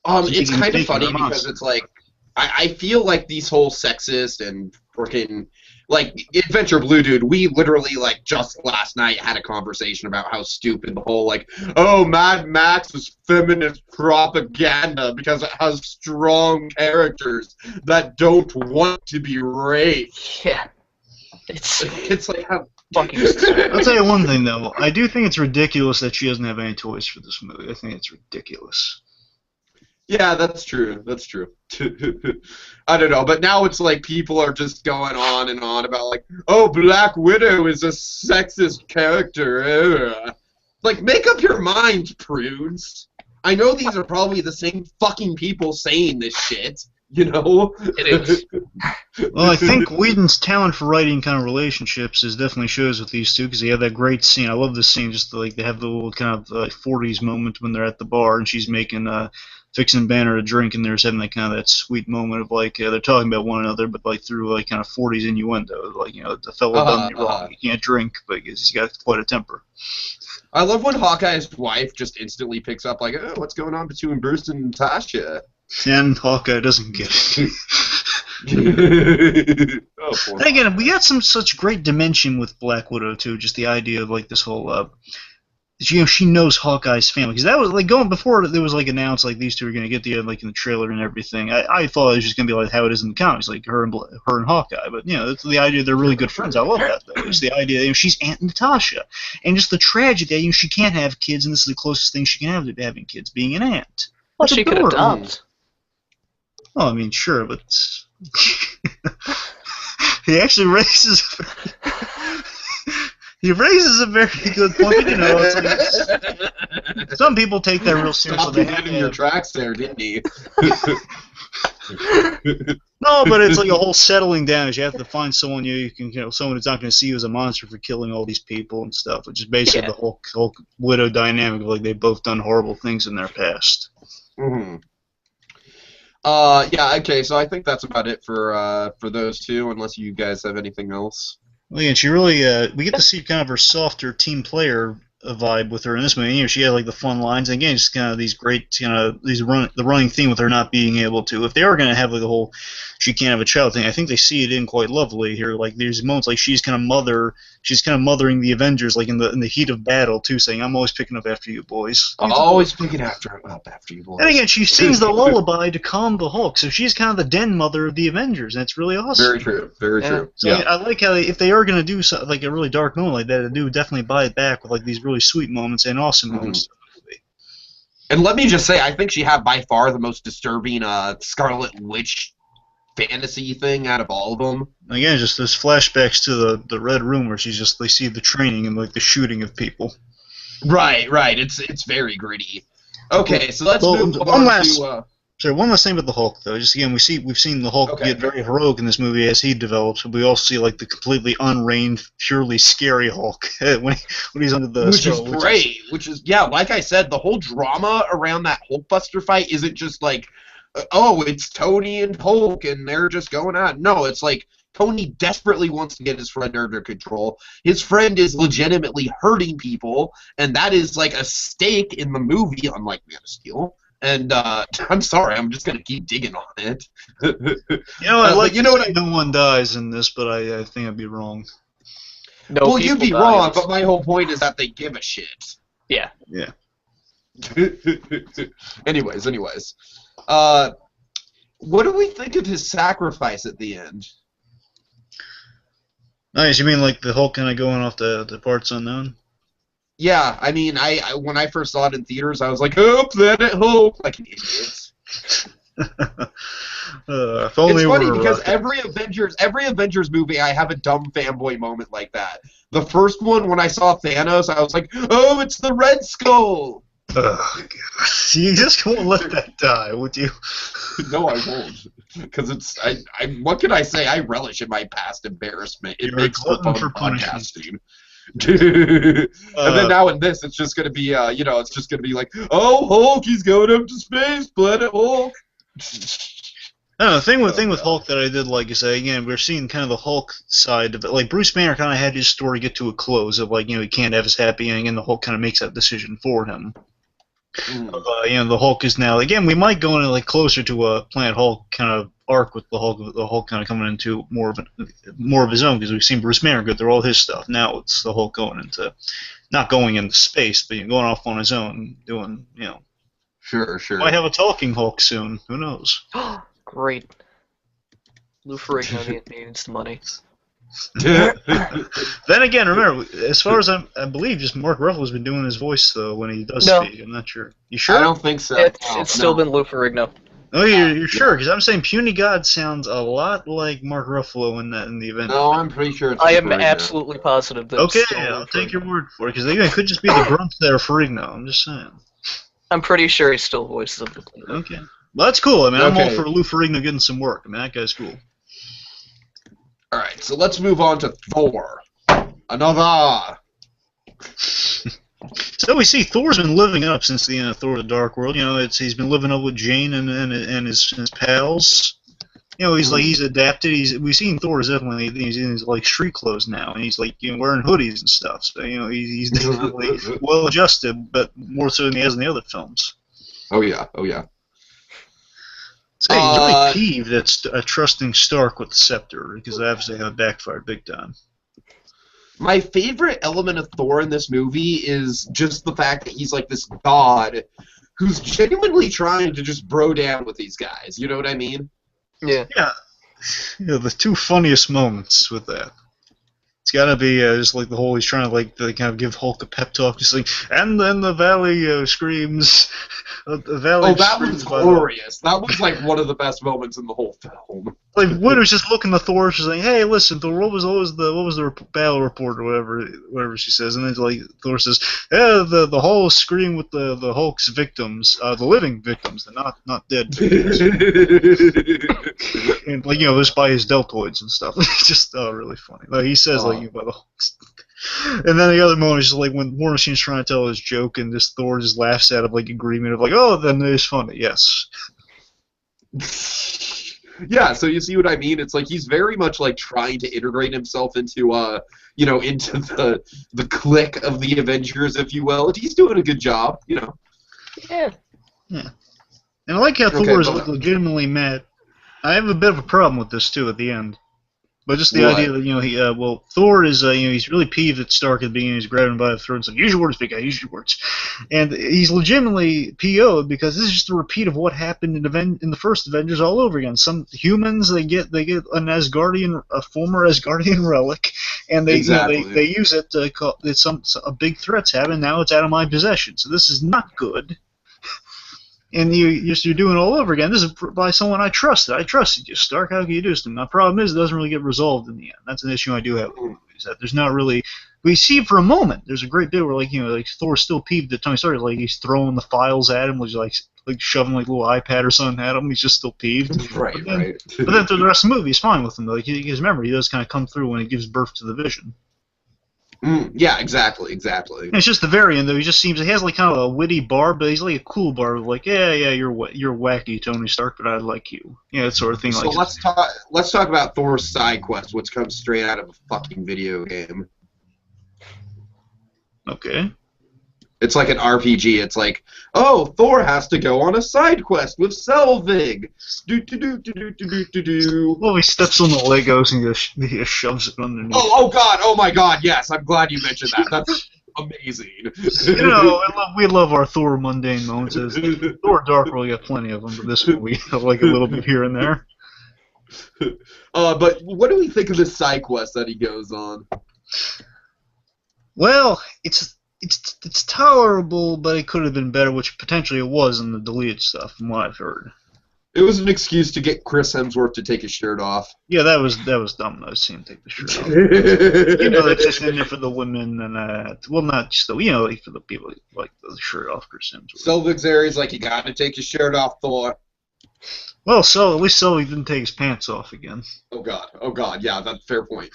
S1: It's kind of funny because it's like I feel like these whole sexist and freaking like AdvBlueDude, we literally like just last night had a conversation about how stupid the whole like, oh, Mad Max is feminist propaganda because it has strong characters that don't want to be raped.
S3: Yeah.
S1: It's like how
S3: fucking
S2: I'll tell you one thing though. I do think it's ridiculous that she doesn't have any toys for this movie. I think it's ridiculous.
S1: Yeah, that's true. That's true. I don't know, but now it's like people are just going on and on about like, oh, Black Widow is a sexist character. Like, make up your minds, prudes. I know these are probably the same fucking people saying this shit. You know?
S3: It is.
S2: Well, I think Whedon's talent for writing kind of relationships definitely shows with these two, because they have that great scene. I love this scene, just like they have the little kind of 40s moment when they're at the bar and she's making fixing Banner a drink, and they're just having that kind of that sweet moment of like they're talking about one another, but like through like kind of 40s innuendo, like the fellow done me wrong, he can't drink because he's got quite a temper.
S1: I love when Hawkeye's wife just instantly picks up like, oh, what's going on between Bruce and Natasha?
S2: And Hawkeye doesn't get it. And again, we got some such great dimension with Black Widow too. Just the idea of like this whole, she knows Hawkeye's family, because that was like going before it was like announced like these two are gonna get together like in the trailer and everything. I thought it was just gonna be like how it is in the comics, like her and Hawkeye. But it's the idea they're really good friends. I love that though. It's the idea she's Aunt Natasha, and just the tragedy she can't have kids, and this is the closest thing she can have to having kids, being an aunt.
S3: Well, she could adopt.
S2: Well, I mean, sure, but he actually raises. He raises a very good point. It's like, some people take that real seriously.
S1: Stop you in your tracks there, didn't he?
S2: No, but it's like a whole settling down. You have to find someone someone who's not going to see you as a monster for killing all these people and stuff, which is basically the whole widow dynamic. Like they've both done horrible things in their past.
S1: Mm-hmm. Yeah, okay, so I think that's about it for those two, unless you guys have anything else.
S2: Well, yeah, she really, we get to see kind of her softer team player vibe with her in this movie. She had like the fun lines, and again, just kind of these great, the running theme with her not being able to. If they are going to have like the whole she can't have a child thing, I think they see it in quite lovely here. Like there's moments like she's kind of mothering the Avengers, like in the heat of battle too, saying, "I'm always picking up after you boys."
S1: Always picking up after you boys.
S2: And again, she sings the lullaby to calm the Hulk, so she's kind of the den mother of the Avengers, and it's really awesome.
S1: Very true. Very true.
S2: So I like how if they are going to do like a really dark moment like that, they do definitely buy it back with like these really sweet moments and awesome moments.
S1: And let me just say, I think she had by far the most disturbing Scarlet Witch fantasy thing out of all of them.
S2: Again, just those flashbacks to the Red Room where they see the training and like the shooting of people.
S1: Right. It's very gritty. Okay, so let's move on to.
S2: Sorry, one last thing about the Hulk, though. Just again, we've seen the Hulk get very heroic in this movie as he develops, but we also see like the completely unreined, purely scary Hulk when he's under the
S1: snow. Which is like I said, the whole drama around that Hulkbuster fight isn't just like, oh, it's Tony and Hulk and they're just going at. No, it's like Tony desperately wants to get his friend under control. His friend is legitimately hurting people, and that is like a stake in the movie, unlike Man of Steel. And I'm sorry, I'm just gonna keep digging on it.
S2: No one dies in this, but I think I'd be wrong.
S3: No,
S1: well, you'd be wrong, but my whole point is that they give a shit.
S3: Yeah.
S1: Anyways. What do we think of his sacrifice at the end?
S2: Nice. You mean like the Hulk kind of going off the parts unknown?
S1: Yeah, I mean, I when I first saw it in theaters, I was like, oh, Planet Hulk, like an idiot.
S2: If only
S1: It's
S2: we
S1: funny
S2: were
S1: because
S2: rocket.
S1: every Avengers movie, I have a dumb fanboy moment like that. The first one, when I saw Thanos, I was like, "Oh, it's the Red Skull."
S2: God. You just won't let that die, would you?
S1: No, I won't, because it's what can I say? I relish in my past embarrassment. It
S2: You're a
S1: makes for
S2: glutton
S1: fun
S2: for punishment.
S1: podcasting. And then now in this, it's just gonna be, it's just gonna be like, "Oh, Hulk, he's going up to space, Planet Hulk."
S2: No, the thing with
S1: God.
S2: Hulk that I did like is that, again, we're seeing kind of the Hulk side of it. Like, Bruce Banner kind of had his story get to a close of, like, he can't have his happy ending, and the Hulk kind of makes that decision for him. The Hulk is now, again, we might go into, like, closer to a Planet Hulk kind of arc with the Hulk kind of coming into more of his own, because we've seen Bruce Banner go through all his stuff. Now it's the Hulk going into, not going into space, but going off on his own, doing,
S1: Sure.
S2: might have a talking Hulk soon. Who knows?
S3: Great. Lou Ferrigno needs the money.
S2: Then again, remember, as far as I believe, just Mark Ruffalo's been doing his voice though when he does speak. I'm not sure. You sure?
S1: I don't think so.
S3: It's still been Lou Ferrigno.
S2: Oh, you're sure? Because I'm saying Puny God sounds a lot like Mark Ruffalo in the event.
S1: No, I'm pretty sure it's
S3: I am
S1: Ferrigno.
S3: absolutely positive that.
S2: Okay,
S3: it's still
S2: I'll
S3: Lou
S2: take your
S3: Ferrigno.
S2: word for it. Because it could just be the grunts that are Ferrigno. I'm just saying.
S3: I'm pretty sure he still voices of the Planet.
S2: Okay. Well, that's cool. I mean, I'm all
S1: Okay.
S2: for Lou Ferrigno getting some work. I mean, that guy's cool.
S1: All right, so let's move on to Thor. Another.
S2: So we see Thor's been living up since the end of Thor: The Dark World. He's been living up with Jane and his pals. He's adapted. We've seen Thor is definitely he's in his like street clothes now, and he's like wearing hoodies and stuff. So he's definitely well adjusted, but more so than he has in the other films.
S1: Oh yeah.
S2: So he's really peeved at trusting Stark with the scepter because obviously how it backfired big time.
S1: My favorite element of Thor in this movie is just the fact that he's like this god who's genuinely trying to just bro down with these guys. You know what I mean?
S3: Yeah.
S2: Yeah. The two funniest moments with that. It's gotta be just like the whole he's trying to kind of give Hulk a pep talk, just like, and then the valley screams. The valley.
S1: Oh, that
S2: screams
S1: was
S2: by
S1: glorious. That was like one of the best moments in the whole film.
S2: Like Widow's just looking to Thor, she's like, "Hey, listen, Thor, what was the battle report or whatever she says?" And then like Thor says, "Yeah, the whole scream with the Hulk's victims, the living victims, the not dead victims." And like just by his deltoids and stuff. It's just really funny. Like he says like by the Hulk's. And then the other moment is just like when War Machine's trying to tell his joke and this Thor just laughs at him like agreement of like, "Oh, then it's funny, yes."
S1: Yeah, so you see what I mean? It's like he's very much like trying to integrate himself into into the clique of the Avengers, if you will. And he's doing a good job,
S3: Yeah.
S2: Yeah. And I like how Thor is legitimately mad. I have a bit of a problem with this too at the end. But just the idea that Thor is he's really peeved at Stark at the beginning. He's grabbing him by the throat and saying, "Use your words, big guy. Use your words." And he's legitimately PO'd because this is just a repeat of what happened in the first Avengers all over again. Some humans they get an Asgardian, a former Asgardian relic, and they they use it to call it's a big threat's happened. Now it's out of my possession. So this is not good. And you're doing it all over again. This is by someone I trusted. I trusted you, Stark. How can you do this to me? My problem is it doesn't really get resolved in the end. That's an issue I do have with movies. That there's not really. We see for a moment. There's a great bit where like Thor's still peeved at Tony Stark. Like he's throwing the files at him, like shoving like a little iPad or something at him. He's just still peeved.
S1: Right.
S2: But then through the rest of the movie, he's fine with him. Like because remember, he does kind of come through when he gives birth to the Vision.
S1: Yeah, exactly.
S2: And it's just the very end though. He just seems he has like kind of a witty barb, but he's like a cool barb, like yeah, you're wacky, Tony Stark, but I like you, that sort of thing.
S1: So let's talk about Thor's side quest, which comes straight out of a fucking video game.
S2: Okay.
S1: It's like an RPG. It's like, oh, Thor has to go on a side quest with Selvig.
S2: Well, he steps on the Legos and he just shoves it underneath.
S1: Oh God! Oh my God! Yes, I'm glad you mentioned that. That's amazing.
S2: We love our Thor mundane moments. Thor Dark World, we got plenty of them, but this one we have like a little bit here and there.
S1: But what do we think of this side quest that he goes on?
S2: Well, it's tolerable, but it could have been better, which potentially it was in the deleted stuff, from what I've heard.
S1: It was an excuse to get Chris Hemsworth to take his shirt off.
S2: Yeah, that was dumb. I see him take the shirt off. It's just in there for the women and well, not just the like for the people who like the shirt off Chris Hemsworth.
S1: Selvig's there. He's like, you got to take your shirt off, Thor.
S2: Well, so at least Selvig didn't take his pants off again.
S1: Oh God, yeah, that's a fair point.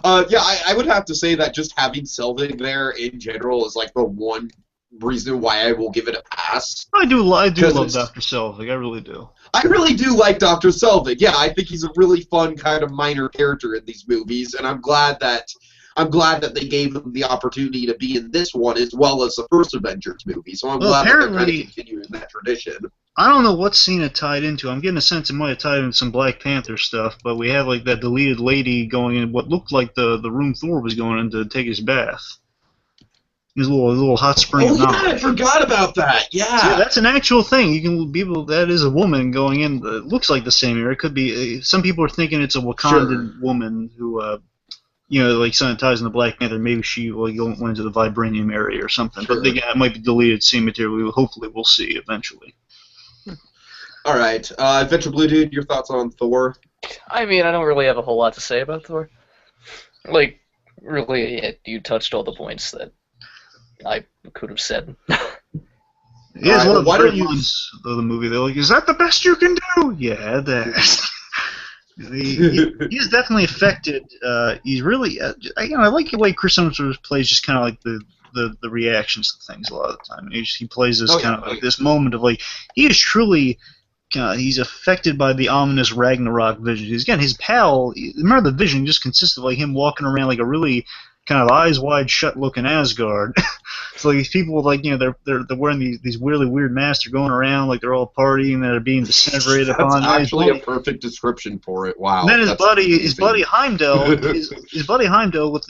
S1: I would have to say that just having Selvig there in general is like the one reason why I will give it a pass.
S2: I do love Dr. Selvig. I really do.
S1: I really do like Dr. Selvig. Yeah, I think he's a really fun kind of minor character in these movies, and I'm glad that they gave him the opportunity to be in this one as well as the first Avengers movie. So I'm glad that they're kind of continuing that tradition.
S2: I don't know what scene it tied into. I'm getting a sense it might have tied into some Black Panther stuff, but we have like that deleted lady going in what looked like the room Thor was going in to take his bath. His little hot spring.
S1: Oh yeah, I forgot about that. Yeah,
S2: that's an actual thing. That is a woman going in. It looks like the same area. It could be. Some people are thinking it's a Wakandan woman who, like something ties into Black Panther. Maybe she went into the vibranium area or something. Sure. But again, it might be deleted scene material. Hopefully, we'll see eventually.
S1: All right, AdvBlueDude, your thoughts on Thor?
S3: I mean, I don't really have a whole lot to say about Thor. Like, really, you touched all the points that I could have said.
S2: Yeah, right, well, why don't you of the movie? They're like, "Is that the best you can do?" Yeah, that. He's definitely affected. He's really, I like the way Chris Hemsworth plays, just kind of like the reactions to things a lot of the time. He plays this kind of like this moment of like he is truly. He's affected by the ominous Ragnarok vision. Again, his pal. Remember, the vision just consists of like him walking around like a really kind of eyes wide shut looking Asgard. So like, these people with like they're wearing these really weird masks. They're going around like they're all partying. They're being disintegrated upon.
S1: That's actually a perfect description for it. Wow.
S2: And then his buddy Heimdall, his buddy Heimdall with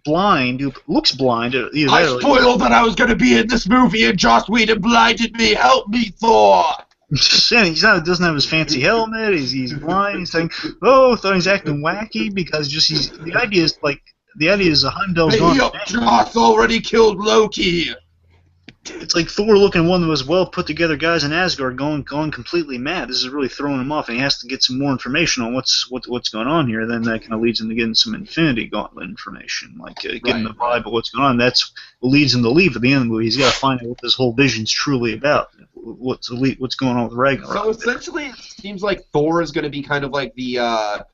S2: blind, who looks blind.
S1: I spoiled that I was going to be in this movie, and Joss Whedon blinded me. Help me, Thor.
S2: Doesn't have his fancy helmet. He's blind. He's saying, "Oh, Thor." He's acting wacky because the idea is Heimdall's gone.
S1: Joss already killed Loki.
S2: It's like Thor looking one of those well put together guys in Asgard going completely mad. This is really throwing him off, and he has to get some more information on what's going on here. Then that kind of leads him to getting some Infinity Gauntlet information, like getting the vibe of what's going on. That's what leads him to leave at the end of the movie. He's got to find out what this whole vision's truly about. What's going on with Ragnarok?
S1: So essentially, it seems like Thor is going to be kind of like the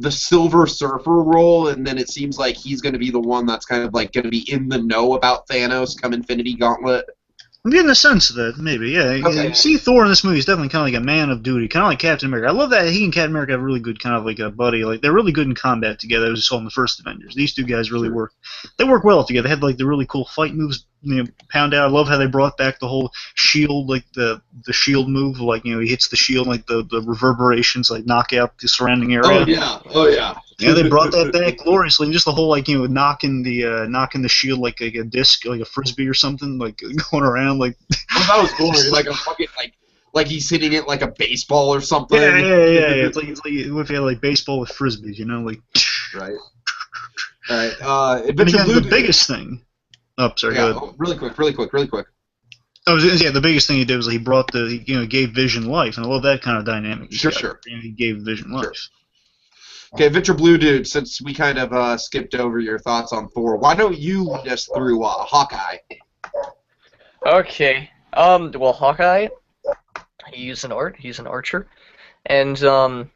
S1: Silver Surfer role, and then it seems like he's going to be the one that's kind of like going to be in the know about Thanos come Infinity Gauntlet.
S2: I'm getting a sense of that, maybe, yeah. Okay. You see Thor in this movie, he's definitely kind of like a man of duty, kind of like Captain America. I love that he and Captain America have really good kind of like a buddy. Like, they're really good in combat together, as we saw in the first Avengers. These two guys really work. They work well together. They had like the really cool fight moves, pound out. I love how they brought back the whole shield, like the shield move, like, he hits the shield, like the reverberations, like knock out the surrounding area.
S1: Oh yeah.
S2: Yeah, they brought that back gloriously. And just the whole knocking the shield like a disc, like a frisbee or something, like going around like.
S1: Oh, that was glorious. Like a fucking like he's hitting it like a baseball or something.
S2: Yeah. It's like if you had like baseball with frisbees, like.
S1: Right. All right.
S2: And again, the biggest thing. Oh, sorry.
S1: Yeah.
S2: Go ahead.
S1: Really quick.
S2: The biggest thing he did was he brought gave Vision life, and I love that kind of dynamic.
S1: Sure.
S2: He gave Vision life.
S1: Okay, AdvBlueDude, since we kind of skipped over your thoughts on Thor, why don't you lead us through Hawkeye?
S3: Okay. Well, Hawkeye, he's an archer, and I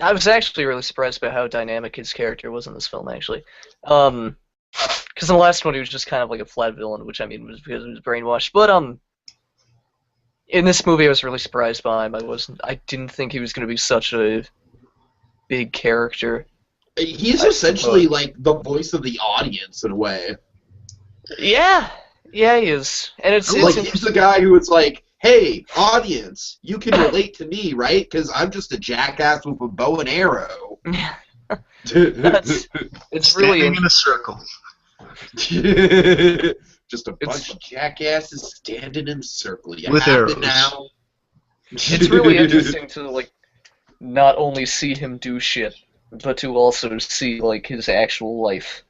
S3: was actually really surprised by how dynamic his character was in this film, actually. Because in the last one he was just kind of like a flat villain, which I mean was because he was brainwashed. But in this movie I was really surprised by him. I didn't think he was going to be such a big character.
S1: He's essentially like the voice of the audience in a way.
S3: Yeah, he is, and it's
S1: he's the guy who was like, "Hey, audience, you can relate to me, right? Because I'm just a jackass with a bow and arrow."
S3: It's really
S2: standing in a circle.
S1: Just a bunch of jackasses standing in a circle.
S2: With arrows.
S1: Now?
S3: It's really interesting to not only see him do shit, but to also see his actual life.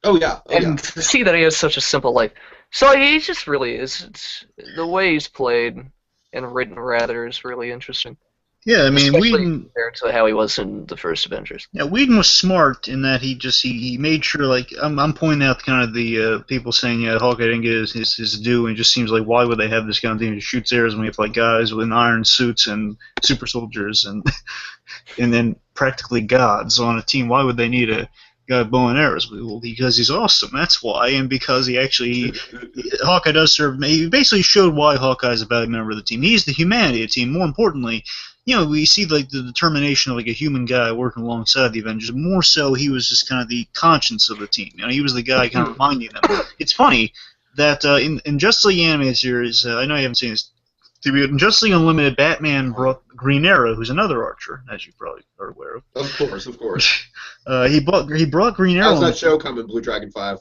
S1: Oh yeah.
S3: To see that he has such a simple life. So he just really is. The way he's played and written rather is really interesting,
S2: Yeah, I mean,
S3: especially
S2: Whedon.
S3: compared to how he was in the first Avengers.
S2: Yeah, Whedon was smart in that he made sure, like, I'm pointing out kind of the people saying, yeah, Hawkeye didn't get his due, and it just seems like, why would they have this kind of thing that shoots arrows when we have, like, guys with iron suits and super soldiers and and then practically gods on a team? Why would they need a guy with bow and arrows? Well, because he's awesome, that's why, and because Hawkeye does serve, he basically showed why Hawkeye's a valued member of the team. He's the humanity of the team. More importantly, we see like the determination of like a human guy working alongside the Avengers. More so, he was just kind of the conscience of the team. He was the guy kind of reminding them. It's funny that in Justice League animated series, I know you haven't seen this, in Justice League Unlimited, Batman brought Green Arrow, who's another Archer, as you probably are aware of.
S1: Of course.
S2: He brought Green Arrow.
S1: How's that show coming, BlueDragonFive?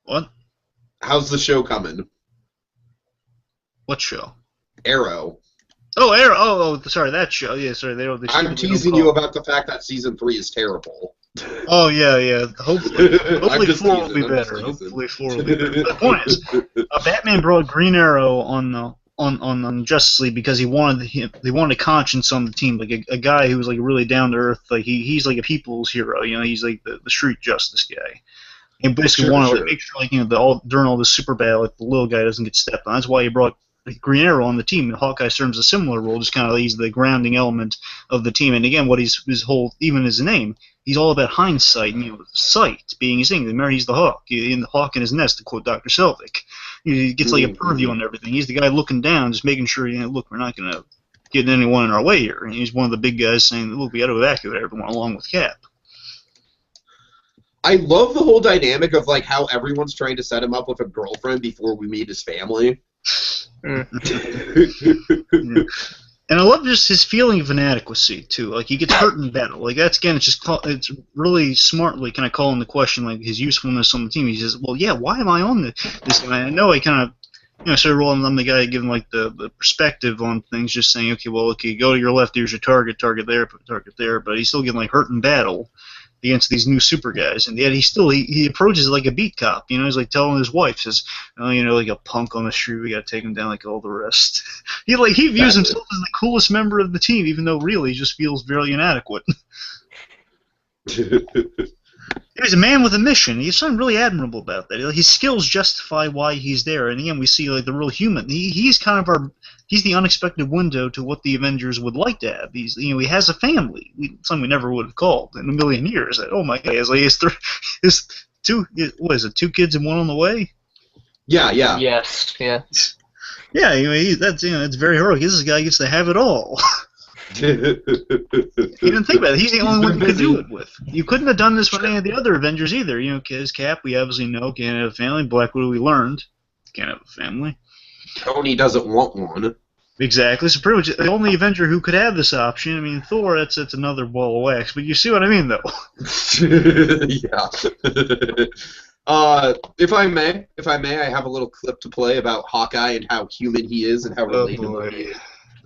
S2: What?
S1: How's the show coming?
S2: What show?
S1: Arrow.
S2: Oh, Arrow. Oh, sorry, that show. Yeah, sorry.
S1: I'm teasing you about the fact that season 3 is terrible.
S2: Oh yeah. Hopefully 4 will be better. Hopefully 4 will be better. The point is, Batman brought Green Arrow on Justice League because he wanted a conscience on the team, like a guy who was like really down to earth. Like he's like a people's hero. He's like the street justice guy. And basically wanted to make sure, like, during all this super battle, like the little guy doesn't get stepped on. That's why he brought Green Arrow on the team. And Hawkeye serves a similar role, just kind of he's the grounding element of the team. And again, what his whole, even his name, he's all about hindsight and sight being his thing. Remember, he's the Hawk, in the Hawk in his nest, to quote Dr. Selvig. He gets like a purview on everything. He's the guy looking down, just making sure, look, we're not going to get anyone in our way here. And he's one of the big guys saying, look, we got to evacuate everyone along with Cap.
S1: I love the whole dynamic of like how everyone's trying to set him up with a girlfriend before we meet his family.
S2: And I love just his feeling of inadequacy too. Like he gets hurt in battle. Like that's again, it's really smartly kind of calling the question like his usefulness on the team. He says, "Well, yeah, why am I on this?" And I know I kind of sort of rolling. I'm the guy giving like the perspective on things, just saying, okay, go to your left. Here's your target there, put target there. But he's still getting like hurt in battle against these new super guys, and yet he approaches it like a beat cop. He's like telling his wife, says, like a punk on the street, we gotta take him down like all the rest. He views himself as the coolest member of the team, even though really he just feels very inadequate. He's a man with a mission. He's something really admirable about that. His skills justify why he's there, and again we see like the real human. He's kind of he's the unexpected window to what the Avengers would like to have. He has a family, something we never would have called in a million years. Oh my God, his two kids and one on the way.
S1: Yeah.
S3: Yes. Yeah.
S2: Yeah, that's it's very heroic. This guy gets to have it all. You didn't think about it. He's the only one you could do it with. You couldn't have done this with any of the other Avengers either. His Cap, we obviously know, can't have a family. Black Widow, we learned, can't have a family.
S1: Tony doesn't want one.
S2: Exactly. So pretty much the only Avenger who could have this option. I mean, Thor, that's another ball of wax. But you see what I mean, though.
S1: Yeah. If I may, I have a little clip to play about Hawkeye and how human he is and how relatable he is.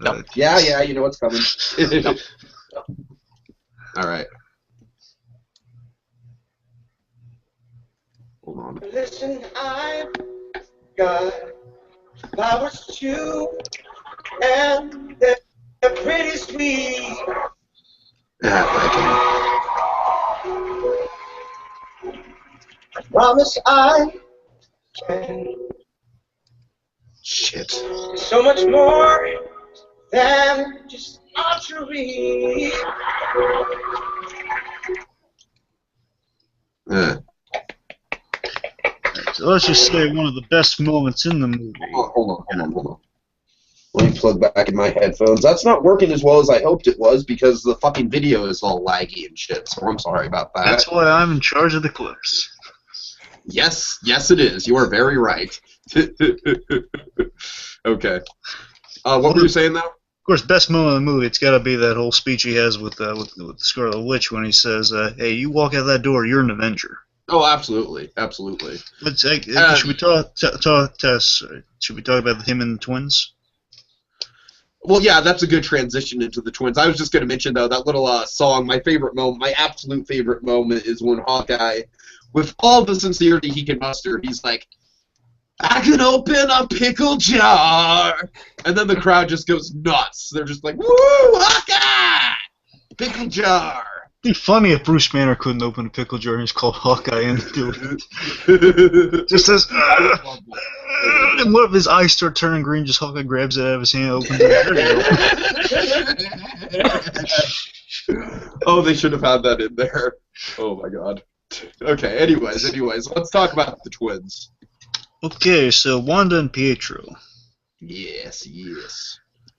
S1: No. Yeah, you know what's coming. All right. Hold on.
S4: Listen, I've got flowers too, and they're pretty sweet. I promise I can.
S1: Shit.
S4: So much more than just archery.
S2: So let's just say one of the best moments in the movie.
S1: Hold on. Let me plug back in my headphones. That's not working as well as I hoped it was because the fucking video is all laggy and shit, so I'm sorry about that.
S2: That's why I'm in charge of the clips.
S1: Yes, it is. You are very right. Okay. What were you saying now?
S2: Of course, best moment of the movie, it's got to be that whole speech he has with the Scarlet Witch when he says, hey, you walk out that door, you're an Avenger.
S1: Oh, absolutely.
S2: Should we talk about him and the twins?
S1: Well, yeah, that's a good transition into the twins. I was just going to mention, though, that little song, my absolute favorite moment is when Hawkeye, with all the sincerity he can muster, he's like, I can open a pickle jar. And then the crowd just goes nuts. They're just like, woo, Hawkeye! Pickle jar.
S2: It'd be funny if Bruce Banner couldn't open a pickle jar and just called Hawkeye in to do it. Just says, and what if his eyes start turning green? Just Hawkeye grabs it out of his hand, opens it.
S1: Oh, they should have had that in there. Oh my god. Okay, anyways, let's talk about the twins.
S2: Okay, so Wanda and Pietro.
S1: Yes.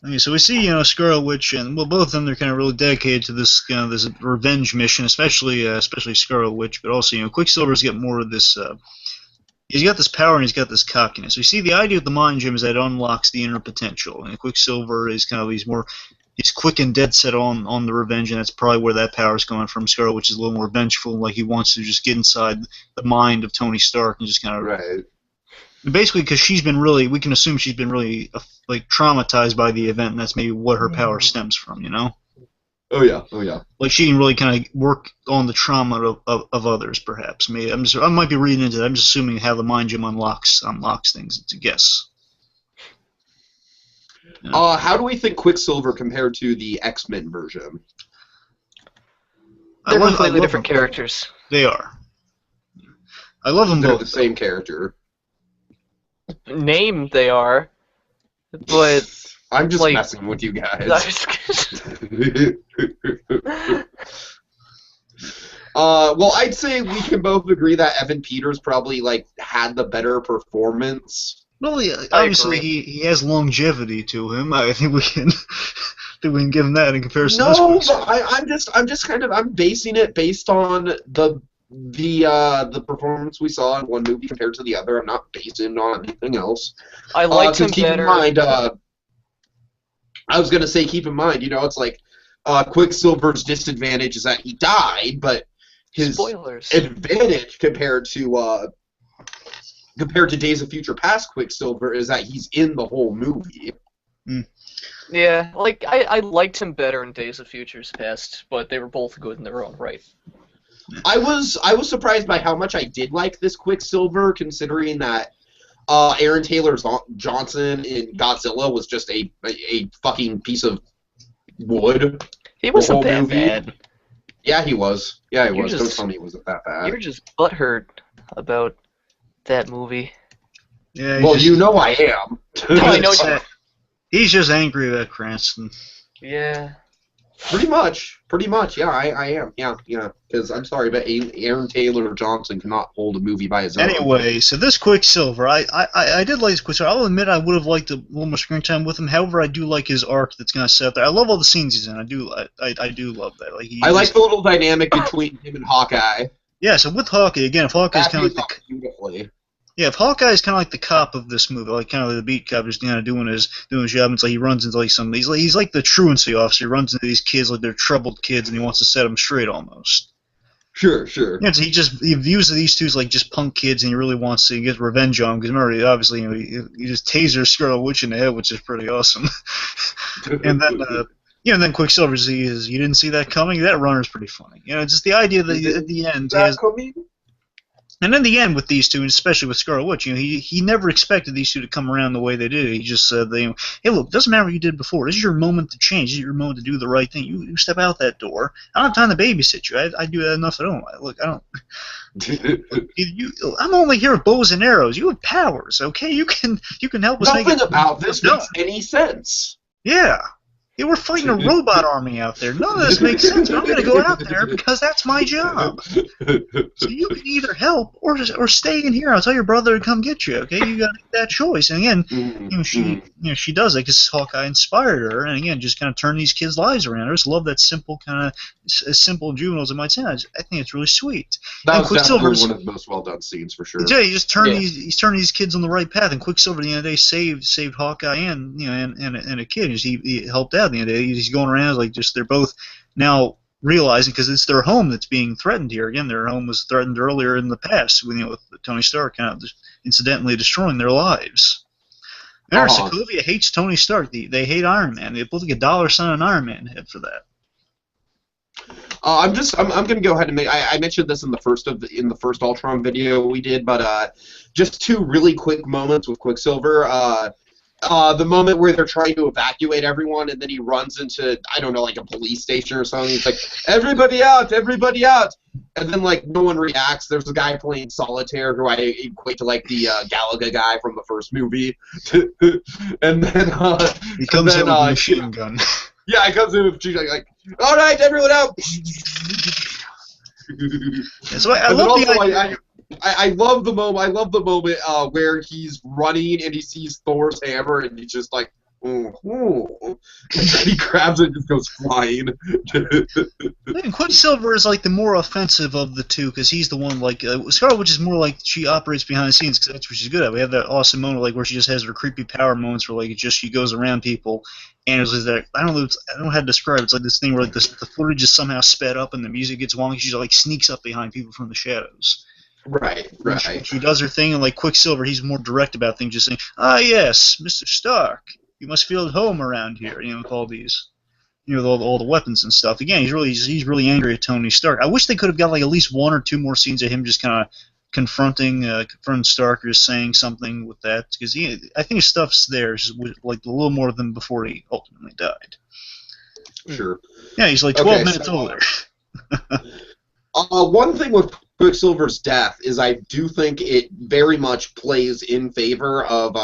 S2: Okay, so we see, Scarlet Witch, and well, both of them, they're kind of really dedicated to this this revenge mission, especially Scarlet Witch, but also, Quicksilver's got more of this. He's got this power and he's got this cockiness. We see the idea of the mind gem is that it unlocks the inner potential, and Quicksilver is kind of he's quick and dead set on the revenge, and that's probably where that power is coming from. Scarlet Witch is a little more vengeful, like he wants to just get inside the mind of Tony Stark and just kind of
S1: right.
S2: Basically, because we can assume she's been really like traumatized by the event, and that's maybe what her power stems from,
S1: Oh yeah.
S2: Like she can really kind of work on the trauma of others, perhaps. Maybe I might be reading into that. I'm just assuming how the mind gem unlocks things. It's a guess. Yeah.
S1: How do we think Quicksilver compared to the X-Men version?
S3: They're completely different characters.
S2: They are. I love them
S1: They're
S2: both.
S1: the same character.
S3: Name they are, but
S1: I'm just messing with you guys. Well, I'd say we can both agree that Evan Peters probably had the better performance.
S2: Well, yeah, obviously he has longevity to him. I think we can give him that in comparison.
S1: No, but I'm basing it based on the performance we saw in one movie compared to the other. I'm not basing it on anything else.
S3: I liked him
S1: keep
S3: better.
S1: In mind, I was gonna say, keep in mind, it's like Quicksilver's disadvantage is that he died, but his
S3: Spoilers.
S1: advantage compared to Days of Future Past Quicksilver is that he's in the whole movie.
S2: Mm.
S3: Yeah, I liked him better in Days of Futures Past, but they were both good in their own right.
S1: I was surprised by how much I did like this Quicksilver, considering that Aaron Taylor Johnson in Godzilla was just a fucking piece of wood.
S3: He wasn't that bad.
S1: Yeah, he was. Yeah, he was. Don't tell me he wasn't that bad.
S3: You're just butthurt about that movie.
S2: Yeah.
S1: Well, I am.
S3: I know you.
S2: He's just angry about Cranston.
S3: Yeah.
S1: Pretty much, yeah, I am, yeah, because I'm sorry, but Aaron Taylor Johnson cannot hold a movie by his own.
S2: Anyway, so this Quicksilver, I did like this Quicksilver. I'll admit I would have liked a little more screen time with him. However, I do like his arc that's going to set up there. I love all the scenes he's in. I do love that. I
S1: like the little dynamic between him and Hawkeye.
S2: Yeah, so with Hawkeye, again, if Hawkeye's kind of like
S1: beautifully.
S2: Yeah, if Hawkeye's kind of like the cop of this movie, like kind of the beat cop, just doing his job. It's like he runs into he's like the truancy officer. He runs into these kids like they're troubled kids, and he wants to set them straight almost.
S1: Sure.
S2: Yeah, so he views these two as like just punk kids, and he really wants to get revenge on them. Because remember, obviously, he just tasers Scarlet Witch in the head, which is pretty awesome. And then. And then Quicksilver, you didn't see that coming. That runner's pretty funny. Just the idea that at the end, and in the end with these two, and especially with Scarlet Witch, he never expected these two to come around the way they did. He just said, "Hey, look, it doesn't matter what you did before. This is your moment to change. This is your moment to do the right thing. You step out that door. I don't have time to babysit you. I do that enough at home. Look, I don't. I'm only here with bows and arrows. You have powers, okay? You can help us.
S1: Nothing about this makes any sense.
S2: Yeah. Yeah, we're fighting a robot army out there. None of this makes sense, but I'm going to go out there because that's my job. So you can either help or stay in here. I'll tell your brother to come get you, okay? You got to make that choice. And again, she does it because Hawkeye inspired her. And again, just kind of turn these kids' lives around. I just love that simple kind of, as simple juvenile as it might sound. I think it's really sweet.
S1: That was definitely one of the most well-done scenes, for sure.
S2: Yeah, he's turning these kids on the right path. And Quicksilver, at the end of the day, saved Hawkeye and a kid. He helped out. At the end of the day, he's going around like they're both now realizing, because it's their home that's being threatened here. Again, their home was threatened earlier in the past with Tony Stark kind of incidentally destroying their lives. Remember, Sokovia hates Tony Stark. They hate Iron Man. They put like $1 sign on Iron Man head for that.
S1: I'm gonna go ahead and make. I mentioned this in the first Ultron video we did, but just two really quick moments with Quicksilver. The moment where they're trying to evacuate everyone, and then he runs into, I don't know, like a police station or something. He's like, "Everybody out! Everybody out!" And then like no one reacts. There's a guy playing solitaire who I equate to like the Galaga guy from the first movie. And then
S2: he comes in with a machine gun.
S1: Yeah, he comes in with like, "All right, everyone out!"
S2: So I love the idea.
S1: I love the moment. I love the moment where he's running and he sees Thor's hammer and he's just like, ooh. And he grabs it and just goes flying.
S2: I think Quicksilver is like the more offensive of the two because he's the one like Scarlet Witch is more like she operates behind the scenes because that's what she's good at. We have that awesome moment like where she just has her creepy power moments where like she goes around people and it's like that. I don't know how to describe it. It's like this thing where like the footage is somehow sped up and the music gets wonky. She like sneaks up behind people from the shadows.
S1: Right.
S2: She does her thing, and like Quicksilver, he's more direct about things, just saying, "Ah, yes, Mr. Stark, you must feel at home around here." You know, with all these, with all the weapons and stuff. Again, he's really angry at Tony Stark. I wish they could have got like at least one or two more scenes of him just kind of confronting Stark or just saying something with that, because I think his stuff's there, like a little more than before he ultimately died.
S1: Sure.
S2: Yeah, he's like 12 minutes older.
S1: One thing with Quicksilver's death is I do think it very much plays in favor of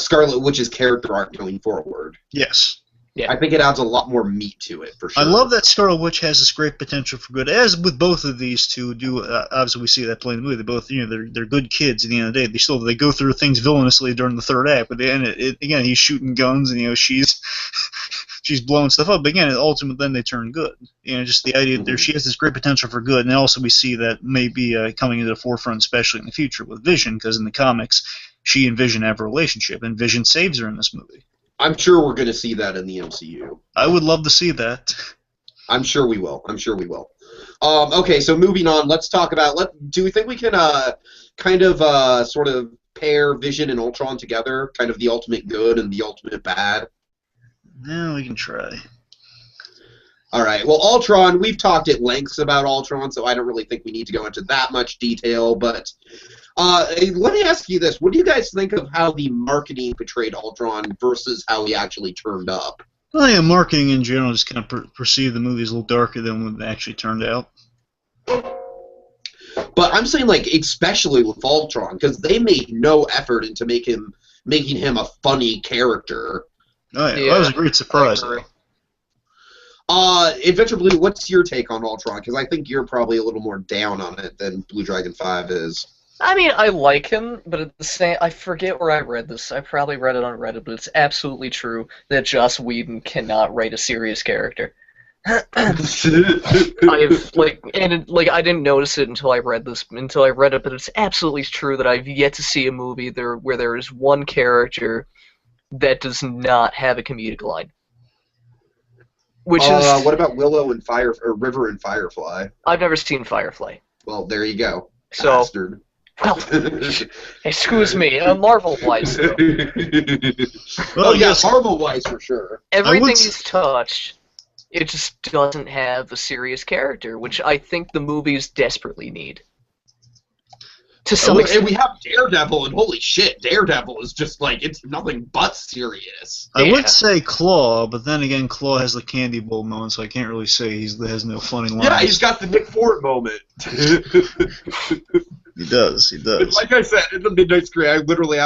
S1: Scarlet Witch's character arc going forward.
S2: Yes.
S3: Yeah.
S1: I think it adds a lot more meat to it, for sure.
S2: I love that Scarlet Witch has this great potential for good, as with both of these two do. Obviously, we see that play in the movie. They both, they're good kids. At the end of the day, they go through things villainously during the third act. But then, again, he's shooting guns, and she's blowing stuff up. But again, ultimately, then they turn good. Just the idea that she has this great potential for good, and also we see that may be coming into the forefront, especially in the future with Vision, because in the comics, she and Vision have a relationship, and Vision saves her in this movie.
S1: I'm sure we're going to see that in the MCU.
S2: I would love to see that.
S1: I'm sure we will. Okay, so moving on, let's talk about. Do we think we can kind of sort of pair Vision and Ultron together, kind of the ultimate good and the ultimate bad?
S2: Yeah, we can try.
S1: All right. Well, Ultron, we've talked at lengths about Ultron, so I don't really think we need to go into that much detail. But let me ask you this. What do you guys think of how the marketing portrayed Ultron versus how he actually turned up?
S2: Well, yeah, marketing in general just kind of perceive the movie as a little darker than what it actually turned out.
S1: But I'm saying, like, especially with Ultron, because they made no effort into making him a funny character.
S2: Oh, yeah. That was a great surprise.
S1: Adventure Blue, what's your take on Ultron? Because I think you're probably a little more down on it than BlueDragonFive is.
S3: I mean, I like him, but at the same, I forget where I read this. I probably read it on Reddit, but it's absolutely true that Joss Whedon cannot write a serious character. I didn't notice it until I read it, but it's absolutely true that I've yet to see a movie where there is one character that does not have a comedic line. Which is
S1: what about River and Firefly?
S3: I've never seen Firefly.
S1: Well, there you go.
S3: So,
S1: bastard.
S3: Well, excuse me, Marvel-wise.
S1: Well, yes, Marvel-wise for sure.
S3: Everything he's touched, it just doesn't have a serious character, which I think the movies desperately need. To some extent.
S1: And we have Daredevil, and holy shit, Daredevil is just like, it's nothing but serious.
S2: I would say Claw, but then again, Claw has the candy bowl moment, so I can't really say he has no funny lines.
S1: Yeah, he's got the Nick Ford moment.
S2: He does.
S1: Like I said, in the Midnight Screen, I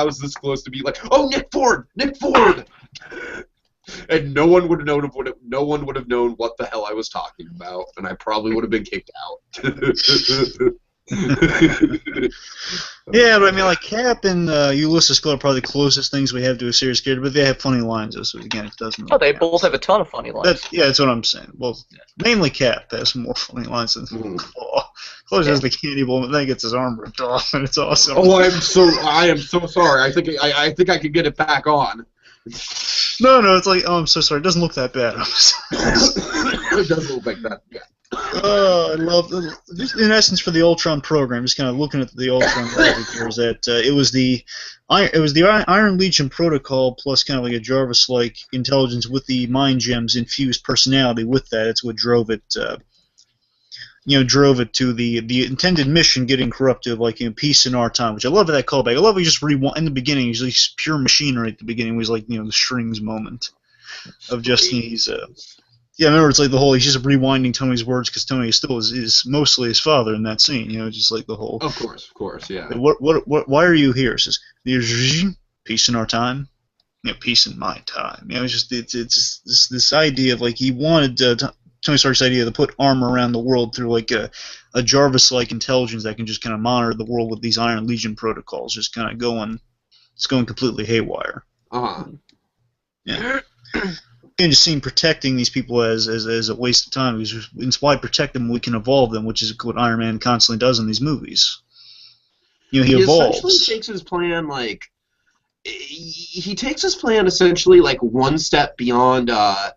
S1: was this close to be like, oh, Nick Ford! And no one would have known what the hell I was talking about, and I probably would have been kicked out.
S2: Yeah, but I mean, like Cap and Ulysses Claw are probably the closest things we have to a serious character, but they have funny lines, so again, it doesn't really
S3: they
S2: count.
S3: both have a ton of funny lines.
S2: That's what I'm saying. Well, mainly Cap has more funny lines than Claw. Claw has the candy bowl, and then gets his arm ripped off, and it's awesome.
S1: Oh, I am so sorry. I think I could get it back on.
S2: No, it's like, oh, I'm so sorry. It doesn't look that bad.
S1: It doesn't look like that. Yeah.
S2: I love just in essence for the Ultron program. Just kind of looking at the Ultron characters, that it was the Iron Legion protocol plus kind of like a Jarvis-like intelligence with the mind gems infused personality with that. It's what drove it. Drove it to the intended mission getting corrupted, like peace in our time, which I love that callback. I love he just rewind in the beginning. He's like pure machinery at the beginning. It was like the strings moment of just yeah, remember it's like the whole he's just rewinding Tony's words because Tony is mostly his father in that scene. Just like the whole.
S1: Of course, yeah.
S2: What? Why are you here? It says peace in our time. Peace in my time. It's just this idea of like he wanted Tony Stark's idea to put armor around the world through like a Jarvis-like intelligence that can just kind of monitor the world with these Iron Legion protocols, just kind of going completely haywire. Yeah. And just seeing protecting these people as a waste of time. It's why protect them we can evolve them, which is what Iron Man constantly does in these movies. He evolves.
S1: Essentially takes his plan he takes his plan essentially like one step beyond a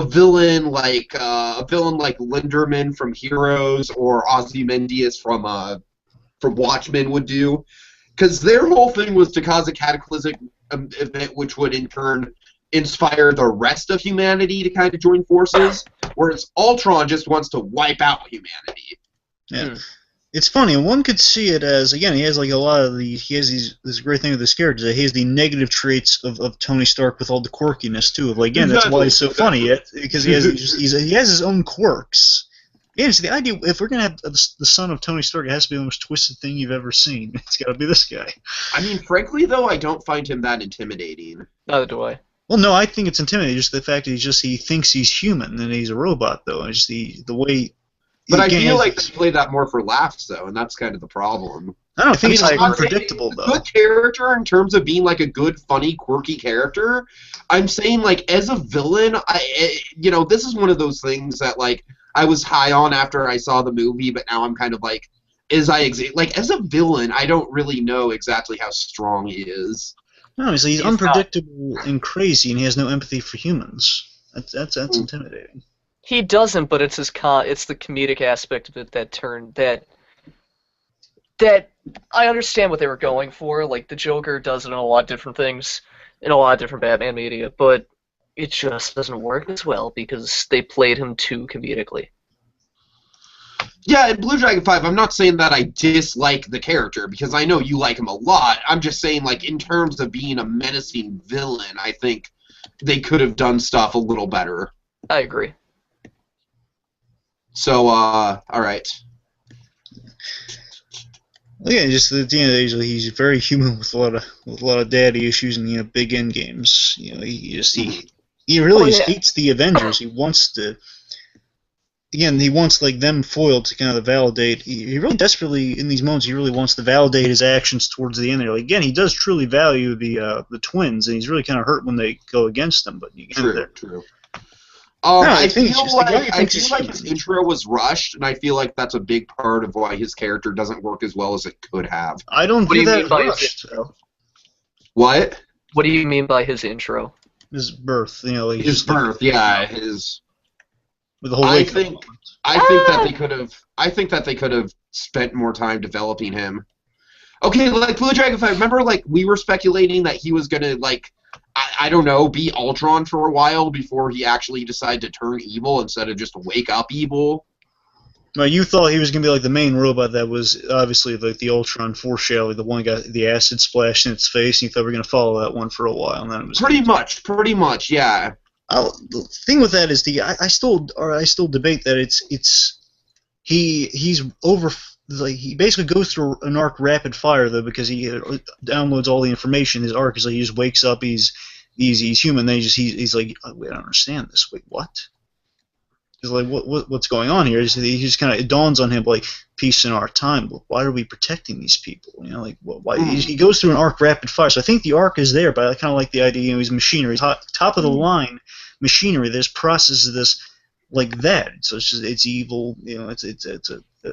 S1: villain like Linderman from Heroes or Ozymandias from Watchmen would do, because their whole thing was to cause a cataclysmic event which would in turn inspire the rest of humanity to kind of join forces, whereas Ultron just wants to wipe out humanity.
S2: Yeah. It's funny, one could see it as, again, he has like a lot of this great thing with this character, that he has the negative traits of Tony Stark with all the quirkiness too. Of like, again, that's why he's so funny, because he has his own quirks. Yeah, it's the idea, if we're going to have the son of Tony Stark, it has to be the most twisted thing you've ever seen. It's got to be this guy.
S1: I mean, frankly though, I don't find him that intimidating.
S3: Neither do I.
S2: Well, no, I think it's intimidating. Just the fact that he thinks he's human and he's a robot, though. It's just the way.
S1: But I feel like they play that more for laughs, though, and that's kind of the problem.
S2: I don't think it's unpredictable, though.
S1: Good character in terms of being like a good, funny, quirky character. I'm saying like as a villain, this is one of those things that like I was high on after I saw the movie, but now I'm kind of like, as a villain, I don't really know exactly how strong he is.
S2: No, he's unpredictable and crazy, and he has no empathy for humans. That's intimidating.
S3: He doesn't, but it's it's the comedic aspect of it that I understand what they were going for. Like the Joker does it in a lot of different things, in a lot of different Batman media, but it just doesn't work as well because they played him too comedically.
S1: Yeah, in BlueDragonFive, I'm not saying that I dislike the character, because I know you like him a lot. I'm just saying, like, in terms of being a menacing villain, I think they could have done stuff a little better.
S3: I agree.
S1: So, alright.
S2: Well, yeah, just at the end of the day, he's very human with a lot of daddy issues and big end games. He really hates the Avengers. He wants to. Again, he wants like them foiled to kind of validate. He really desperately in these moments. He really wants to validate his actions towards the end. There, like, again, he does truly value the twins, and he's really kind of hurt when they go against them. But again,
S1: true.
S2: I
S1: feel like his intro was rushed, and I feel like that's a big part of why his character doesn't work as well as it could have.
S2: I don't
S3: What do you
S2: that
S3: mean by
S2: rushed.
S3: his intro?
S1: What?
S3: What do you mean by his intro?
S2: His birth, like
S1: His birth, yeah, his.
S2: With the whole
S1: I think that they could have spent more time developing him. Okay, like BlueDragonFive, remember like we were speculating that he was gonna like I don't know, be Ultron for a while before he actually decided to turn evil instead of just wake up evil.
S2: No, you thought he was gonna be like the main robot that was obviously like the Ultron foreshadow, the one got the acid splashed in its face, and you thought we were gonna follow that one for a while, and then it was
S1: pretty much, yeah.
S2: The thing with that is I still debate that he's over, like he basically goes through an arc rapid fire though, because he downloads all the information. His arc is like he just wakes up, he's human, then he's like, oh, wait, I don't understand this. Wait, what? He's like, what's going on here? He just kind of, it dawns on him like, peace in our time. Why are we protecting these people? Like why? He goes through an arc rapid fire. So I think the arc is there, but I kind of like the idea. He's machinery, top of the line machinery. There's processes this like that. So it's evil. It's a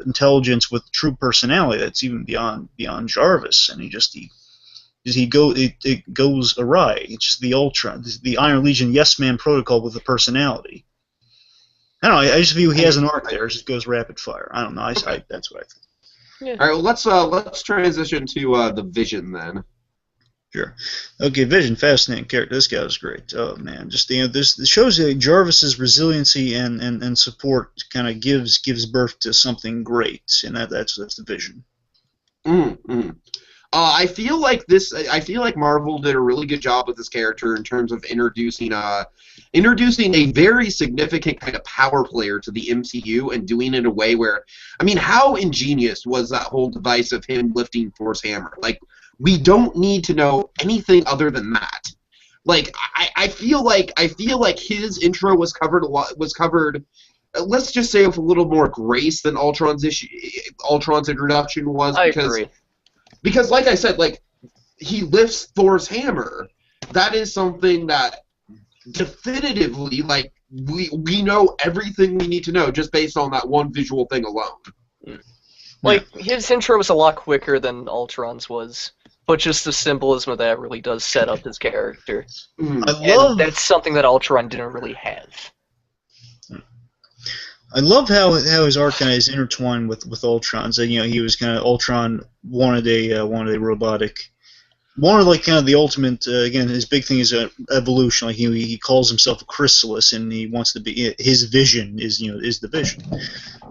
S2: intelligence with true personality that's even beyond Jarvis, and it goes awry. It's just the Ultron, the Iron Legion yes man protocol with a personality. I don't know. I just view he has an arc there. It just goes rapid fire. I don't know. That's what I think.
S3: Yeah.
S1: All right, well, let's transition to the Vision then.
S2: Sure. Okay, Vision, fascinating character. This guy was great. Oh man, just this shows Jarvis's resiliency and support kind of gives birth to something great, and that's the Vision.
S1: Mm-hmm. I feel like Marvel did a really good job with this character in terms of introducing a very significant kind of power player to the MCU and doing it in a way where, I mean, how ingenious was that whole device of him lifting Thor's hammer? Like, we don't need to know anything other than that. Like, I feel like his intro was covered let's just say with a little more grace than Ultron's introduction was.
S3: I agree.
S1: Because, like I said, like, he lifts Thor's hammer. That is something that definitively, like, we know everything we need to know just based on that one visual thing alone.
S3: Like, his intro was a lot quicker than Ultron's was, but just the symbolism of that really does set up his character. And that's something that Ultron didn't really have.
S2: I love how his arc kind of is intertwined with Ultron. So he was kind of Ultron wanted a robotic, wanted like kind of the ultimate. Again, his big thing is evolution. Like he calls himself a chrysalis, and he wants to be. His vision is the Vision.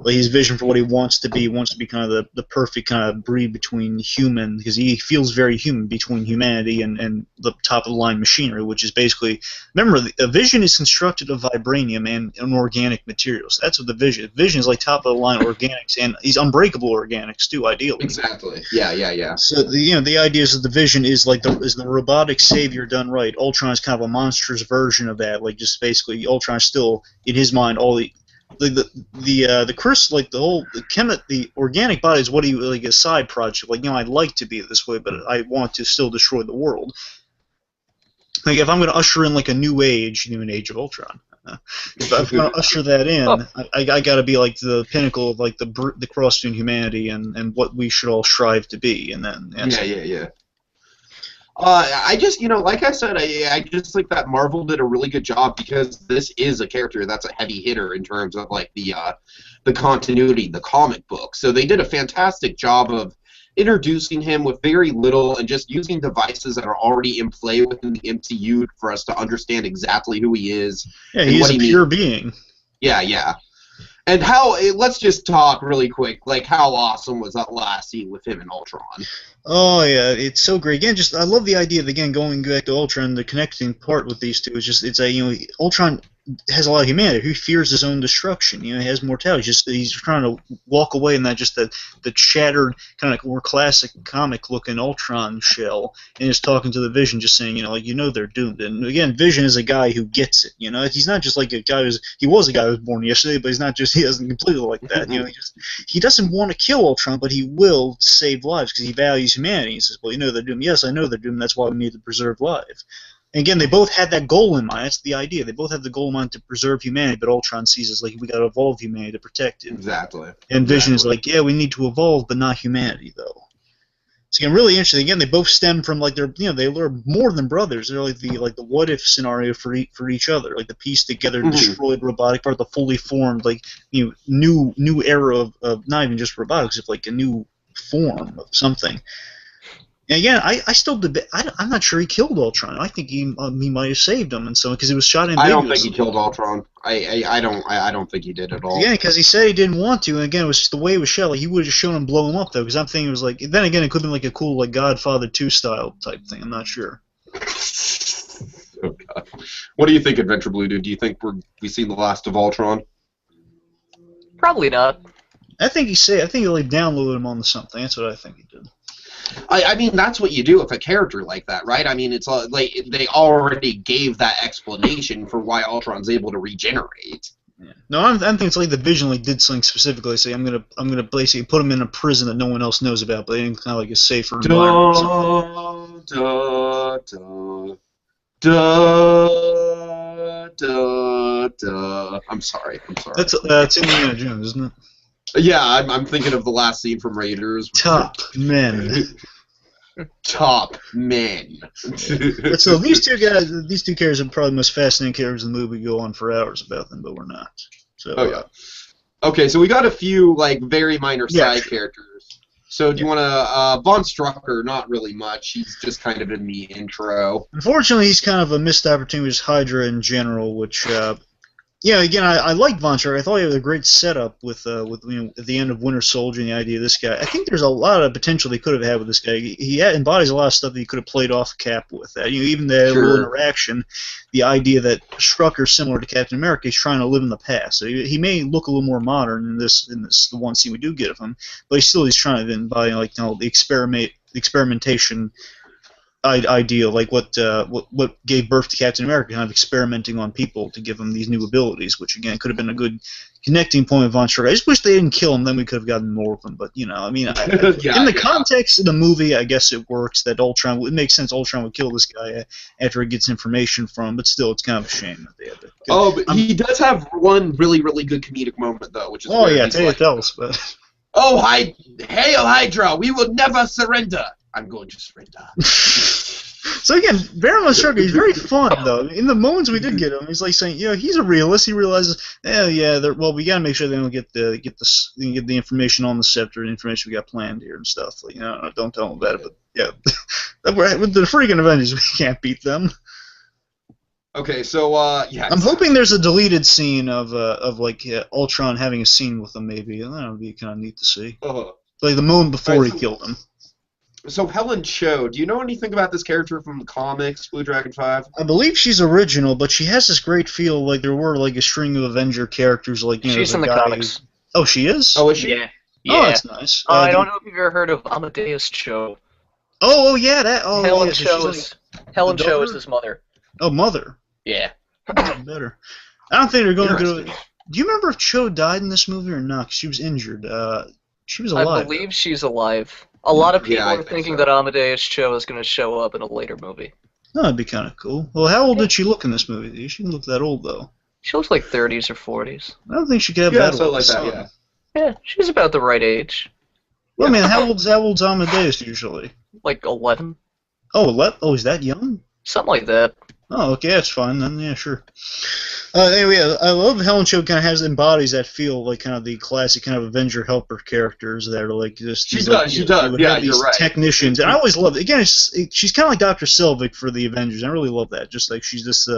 S2: Like his vision for what he wants to be. He wants to be kind of the perfect kind of breed between human, because he feels very human between humanity and the top of the line machinery, which is basically, remember, a Vision is constructed of vibranium and organic materials. That's what the Vision. Vision is like top of the line organics, and he's unbreakable organics too, ideally.
S1: Exactly. Yeah.
S2: So the idea is that the Vision is like the robotic savior done right. Ultron is kind of a monstrous version of that. Like just basically, Ultron is still in his mind all the crystal, like the organic body is what he like a side project. Like I'd like to be this way, but I want to still destroy the world. Like if I'm going to usher in like a new age of Ultron. If I'm going to usher that in, I got to be like the pinnacle of like the cross between humanity and what we should all strive to be, and then
S1: yeah. I just, like I said, I just think that Marvel did a really good job because this is a character that's a heavy hitter in terms of like the continuity, the comic book. So they did a fantastic job of introducing him with very little and just using devices that are already in play within the MCU for us to understand exactly who he is.
S2: Yeah, he's a pure being.
S1: Yeah. And let's just talk really quick, like how awesome was that last scene with him and Ultron?
S2: Oh yeah, it's so great. Again, I love the idea of going back to Ultron. The connecting part with these two is Ultron has a lot of humanity. He fears his own destruction. He has mortality. He's trying to walk away in that the shattered kind of more classic comic looking Ultron shell, and just talking to the Vision, just saying they're doomed. And again, Vision is a guy who gets it. He's not just like he was a guy who was born yesterday, but he doesn't completely like that. He doesn't want to kill Ultron, but he will save lives because he values humanity. He says, well, they're doomed. Yes, I know they're doomed. That's why we need to preserve life. And again, they both had that goal in mind. That's the idea. They both have the goal in mind to preserve humanity, but Ultron sees it as like we got to evolve humanity to protect it.
S1: Exactly.
S2: And Vision is like, yeah, we need to evolve, but not humanity, though. So again, really interesting. Again, they both stem from like they're more than brothers. They're like the what if scenario for each other, like the piece together, destroyed robotic part, the fully formed new era of not even just robotics, but like a new form of something. And again, I still debate. I'm not sure he killed Ultron. I think he might have saved him, and so because he was shot ambiguously.
S1: I don't think he killed Ultron. I don't think he did at all.
S2: Yeah, because he said he didn't want to, and again, it was just the way it was shot. Like he would have just shown him blow him up though, because I'm thinking it was like. Then again, it could have been like a cool like Godfather 2 style type thing. I'm not sure.
S1: Oh God. What do you think, AdvBlueDude? Do you think we've seen the last of Ultron?
S3: Probably not.
S2: I think he like downloaded him onto something. That's what I think he did.
S1: I mean, that's what you do with a character like that, right? I mean, it's like they already gave that explanation for why Ultron's able to regenerate.
S2: Yeah. No, I'm thinking it's like the Vision did something specifically. Say, I'm gonna basically put him in a prison that no one else knows about, but in kind of like a safer environment.
S1: I'm sorry.
S2: That's Indiana Jones, isn't it?
S1: Yeah, I'm thinking of the last scene from Raiders.
S2: Top men.
S1: Top men.
S2: So these two characters are probably the most fascinating characters in the movie. We go on for hours about them, but we're not. So,
S1: Oh yeah. Okay, so we got a few like very minor side
S2: sure.
S1: characters. So do you want to Von Strucker? Not really much. He's just kind of in the intro.
S2: Unfortunately, he's kind of a missed opportunity with Hydra in general, which. Yeah, again, I like Von Strucker. I thought he had a great setup with at the end of Winter Soldier and the idea of this guy. I think there's a lot of potential they could have had with this guy. He embodies a lot of stuff that he could have played off Cap with. Even the little interaction, the idea that Strucker, similar to Captain America, is trying to live in the past. So he may look a little more modern in this the one scene we do get of him, but he's trying to embody the experimentation idea, like what gave birth to Captain America, kind of experimenting on people to give him these new abilities, which again could have been a good connecting point with Von Strucker. I just wish they didn't kill him, then we could have gotten more of him. But in the context of the movie, I guess it works that Ultron. It makes sense Ultron would kill this guy after he gets information from him, but still, it's kind of a shame that they had to.
S1: But he does have one really, really good comedic moment though, which is
S2: tell us, but.
S1: Oh, hail Hydra! We will never surrender. I'm going to surrender.
S2: So again, Baron von Strucker, he's very fun though. In the moments we did get him, he's like saying, he's a realist. He realizes, we gotta make sure they don't get the information on the scepter, the information we got planned here and stuff. Like, don't tell them about it. But yeah, with the freaking Avengers, we can't beat them.
S1: Okay, so
S2: I'm hoping there's a deleted scene of Ultron having a scene with them. Maybe that would be kind of neat to see. Like the moment before he killed him.
S1: So Helen Cho, do you know anything about this character from the comics, BlueDragonFive?
S2: I believe she's original, but she has this great feel like there were like a string of Avenger characters, like
S3: she's in the comics.
S2: Oh, she is.
S1: Oh, is she?
S3: Yeah.
S2: Oh, that's nice.
S3: I don't know if you've ever heard of Amadeus Cho.
S2: Oh yeah, that. Oh,
S3: Helen Cho is his mother.
S2: Oh, mother.
S3: Yeah.
S2: Better. I don't think they're going to do it. Do you remember if Cho died in this movie or not? 'Cause she was injured. She was alive.
S3: I believe she's alive. A lot of people are thinking that Amadeus Cho is going to show up in a later movie.
S2: Oh, that'd be kind of cool. Well, how old did she look in this movie? She didn't look that old, though.
S3: She looks like 30s or 40s.
S2: I don't think she could have that old.
S1: Like that, yeah.
S3: Yeah, she's about the right age.
S2: Well, I mean, how old's Amadeus usually?
S3: Like 11.
S2: Oh, 11? Oh, is that young?
S3: Something like that.
S2: Oh, okay, that's fine then. Yeah, sure. Anyway, I love Helen Cho kind of embodies that feel, like kind of the classic kind of Avenger helper characters that are like just.
S1: She does. Yeah,
S2: you're right. Technicians, and I always love it. Again, she's kind of like Dr. Selvig for the Avengers. I really love that. Just like she's this.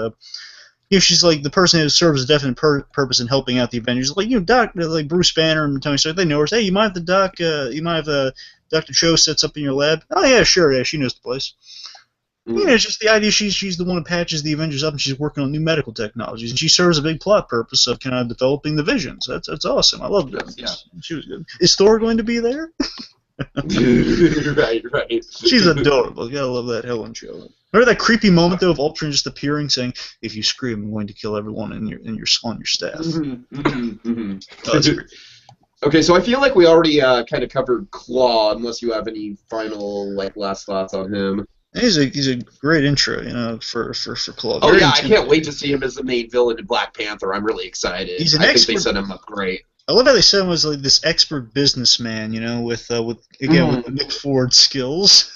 S2: She's like the person who serves a definite purpose in helping out the Avengers. Like Doc, like Bruce Banner and Tony Stark, they know her. Hey, you mind if Dr. Cho sets up in your lab? Oh yeah, sure. Yeah, she knows the place. It's just the idea she's the one who patches the Avengers up, and she's working on new medical technologies, and she serves a big plot purpose of kind of developing the visions. That's awesome. I love that. Yeah. She was good. Is Thor going to be there?
S1: Right.
S2: She's adorable. You gotta love that Helen Cho. Remember that creepy moment though of Ultron just appearing, saying, "If you scream, I'm going to kill everyone on your staff." That's great.
S1: Okay, so I feel like we already kind of covered Claw, unless you have any final last thoughts on him.
S2: He's a great intro, for Claw.
S1: Oh yeah, I can't wait to see him as the main villain in Black Panther. I'm really excited.
S2: He's an
S1: I
S2: expert.
S1: think they set him up great.
S2: I love how they said him as like this expert businessman, with the Nick Ford skills.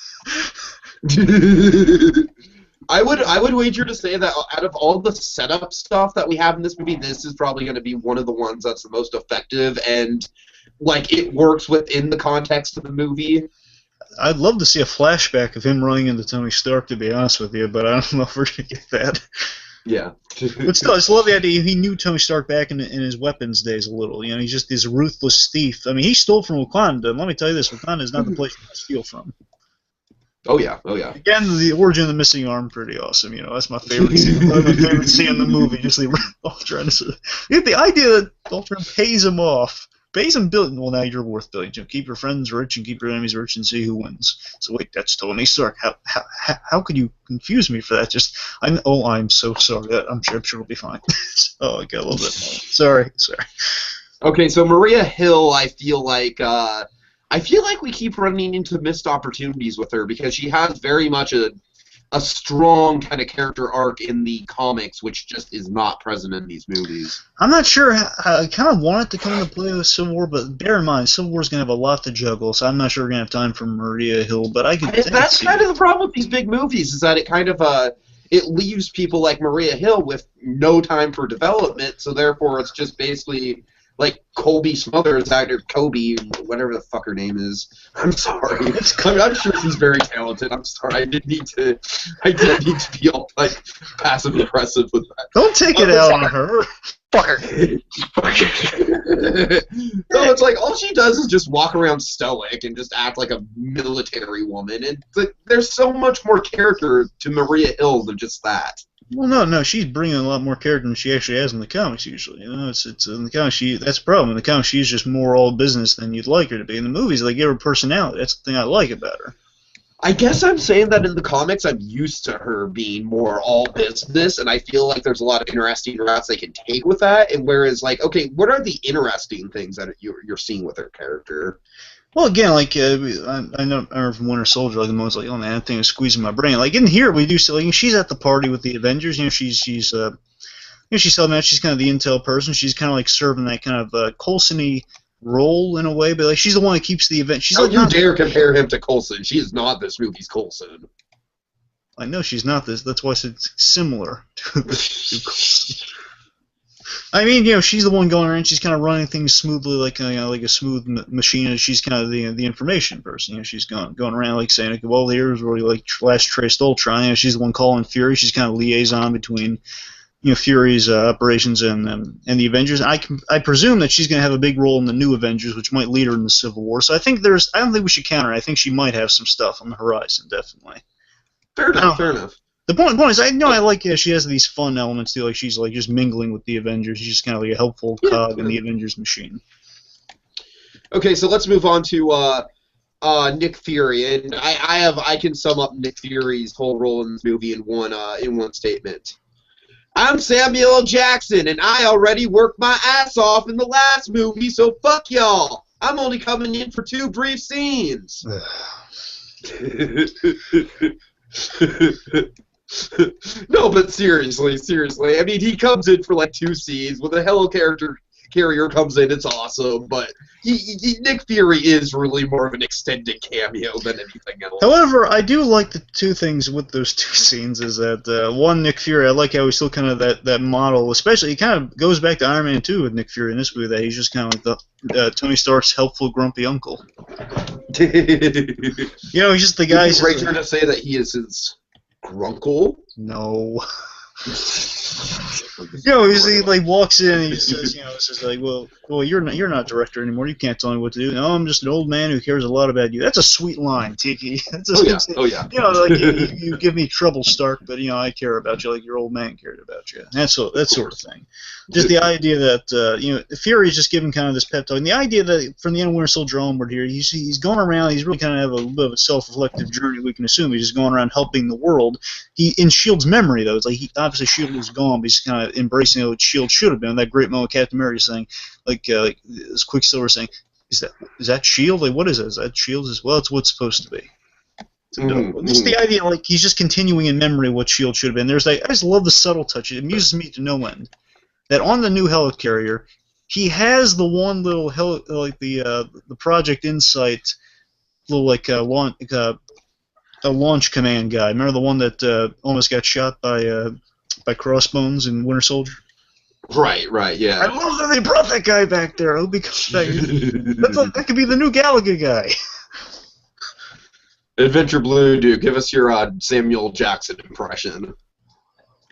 S1: I would wager to say that out of all the setup stuff that we have in this movie, this is probably going to be one of the ones that's the most effective and it works within the context of the movie.
S2: I'd love to see a flashback of him running into Tony Stark, to be honest with you, but I don't know if we're going to get that.
S1: Yeah.
S2: But still, I just love the idea. He knew Tony Stark back in his weapons days a little. He's just this ruthless thief. I mean, he stole from Wakanda, and let me tell you this, Wakanda is not the place you steal from.
S1: Oh yeah.
S2: Again, the origin of the missing arm, pretty awesome. That's my favorite scene. My favorite scene in the movie. Just Ultron. The idea that Ultron pays him off. Pays him billion. Well, now you're worth billions. Keep your friends rich and keep your enemies rich and see who wins. So wait, that's Tony Stark. How could you confuse me for that? I'm so sorry. I'm sure it'll be fine. Oh, I got a little bit more. Sorry.
S1: Okay, so Maria Hill, I feel like we keep running into missed opportunities with her because she has very much a strong kind of character arc in the comics, which just is not present in these movies.
S2: I'm not sure. I kind of want it to come into play with Civil War, but bear in mind, Civil War's going to have a lot to juggle, so I'm not sure we're going to have time for Maria Hill, but I could...
S1: That's kind of the problem with these big movies, is that it kind of... it leaves people like Maria Hill with no time for development, so therefore it's just basically like Colby Smothers, actor Kobe, whatever the fuck her name is. I'm sorry. I'm sure she's very talented. I'm sorry. I did need to be all like passive aggressive with that.
S2: Don't take it out on her.
S3: Fucker.
S1: No, it's like all she does is just walk around stoic and just act like a military woman, and there's so much more character to Maria Hill than just that.
S2: Well, no, she's bringing a lot more character than she actually has in the comics usually. You know, it's in the comics that's the problem. In the comics she's just more all business than you'd like her to be. In the movies they give her personality. That's the thing I like about her.
S1: I guess I'm saying that in the comics I'm used to her being more all business, and I feel like there's a lot of interesting routes they can take with that. And whereas, like, okay, what are the interesting things that you're seeing with her character?
S2: Well, again, like I remember from Winter Soldier, like the most like, oh man, that thing is squeezing my brain. Like in here, we do see like she's at the party with the Avengers. You know, she's she's telling me she's kind of the intel person. She's kind of like serving that kind of Coulson-y role in a way, but like she's the one that keeps the event. She's
S1: Don't
S2: like,
S1: you dare compare him to Coulson. She is not this movie's Coulson.
S2: I know she's not this. That's why I said it's similar to Coulson. I mean, you know, she's the one going around. She's kind of running things smoothly, like like a smooth machine. And she's kind of the information person. You know, she's going around like saying, okay, well, here's where we like last traced Ultron. You know, she's the one calling Fury. She's kind of liaison between Fury's operations and the Avengers. I presume that she's going to have a big role in the new Avengers, which might lead her in the Civil War. So I don't think we should counter her. I think she might have some stuff on the horizon, definitely.
S1: Fair enough.
S2: The point is, I like she has these fun elements too. Like she's like just mingling with the Avengers. She's just kind of like a helpful cog in the Avengers machine.
S1: Okay, so let's move on to Nick Fury, and I can sum up Nick Fury's whole role in this movie in one statement. I'm Samuel L. Jackson, and I already worked my ass off in the last movie, so fuck y'all. I'm only coming in for 2 brief scenes. No, but seriously. I mean, he comes in for like 2 scenes. When the Hello Carrier comes in, it's awesome. But Nick Fury is really more of an extended cameo than anything else.
S2: However, I do like the 2 things with those 2 scenes. Is that one, Nick Fury, I like how he's still kind of that model. Especially, he kind of goes back to Iron Man 2 with Nick Fury in this movie. That he's just kind of like the Tony Stark's helpful, grumpy uncle. You know, he's just the guy.
S1: Is it right to say that he is his grunkle?
S2: No. You know, he like walks in and he says, says like, well, you're not director anymore. You can't tell me what to do. No, I'm just an old man who cares a lot about you. That's a sweet line, Tiki.
S1: Oh yeah.
S2: You know, like you give me trouble, Stark, but I care about you like your old man cared about you. That sort of thing. Just the idea that Fury is just giving kind of this pep talk, and the idea that from the end of Winter Soldier onward here, he's going around. He's really kind of have a little bit of a self-reflective journey. We can assume he's just going around helping the world. In Shield's memory, though, it's like obviously Shield is gone, but he's kind of embracing what Shield should have been. That great moment, Captain America saying, like this Quicksilver saying, "Is that Shield? Like, what is it? Is that Shield as well? It's what's supposed to be." Just the idea, like he's just continuing in memory what Shield should have been. There's I just love the subtle touch. It amuses me to no end that on the new helicarrier, he has the one little the Project Insight little a launch command guy. Remember the one that almost got shot by Crossbones in Winter Soldier?
S1: Right, yeah.
S2: I love that they brought that guy back there. I hope he comes back. That could be the new Galaga guy.
S1: AdvBlueDude, give us your Samuel Jackson impression.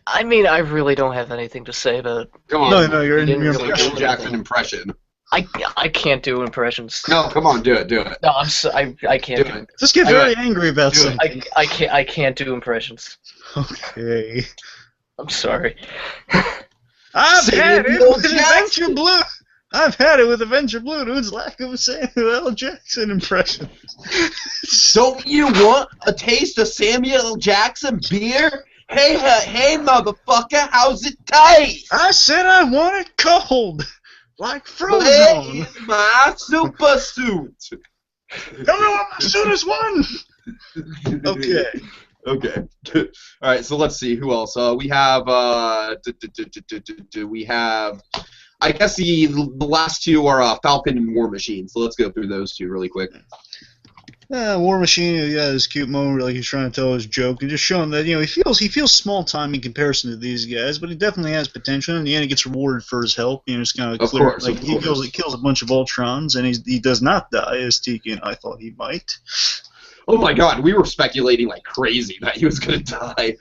S3: I mean, I really don't have anything to say about.
S1: Come on.
S2: No, you're in your
S1: Samuel Jackson impression.
S3: I can't do impressions.
S1: No, come on, do it.
S3: No, I can't do it.
S2: Just get very angry about something.
S3: I can't do impressions.
S2: Okay.
S3: I'm sorry.
S2: I've had it with AdvBlueDude. I've had it with AdvBlueDude's lack of a Samuel L. Jackson impression.
S1: Don't you want a taste of Samuel L. Jackson beer? Hey, motherfucker, how's it taste?
S2: I said I want it cold, like frozen.
S1: Where is my super suit?
S2: Tell me what my suit is one. Okay.
S1: All right, so let's see who else. We have we have. I guess the last 2 are Falcon and War Machine. So let's go through those 2 really quick.
S2: War Machine, yeah, this cute moment where, like, he's trying to tell his joke and just showing that, he feels small time in comparison to these guys, but he definitely has potential. In the end, he gets rewarded for his help. It's kind of clear.
S1: Course,
S2: like he kills a bunch of Ultrons, and he does not die, as Tiki and I thought he might.
S1: Oh my god, we were speculating like crazy that he was going to die.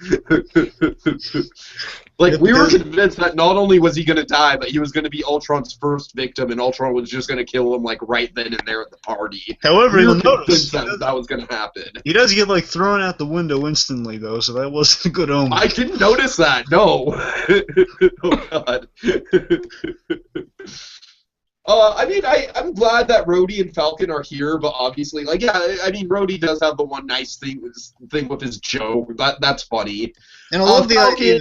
S1: Like, we were convinced that not only was he going to die, but he was going to be Ultron's first victim, and Ultron was just going to kill him, like, right then and there at the party.
S2: However,
S1: we were
S2: you'll notice
S1: that was going to happen.
S2: He does get, like, thrown out the window instantly, though, so that wasn't a good omen.
S1: I didn't notice that, no. Oh, God. I mean, I'm glad that Rhodey and Falcon are here, but obviously, like, yeah, I mean, Rhodey does have the one nice thing with his joke. That's funny.
S2: And I love the idea.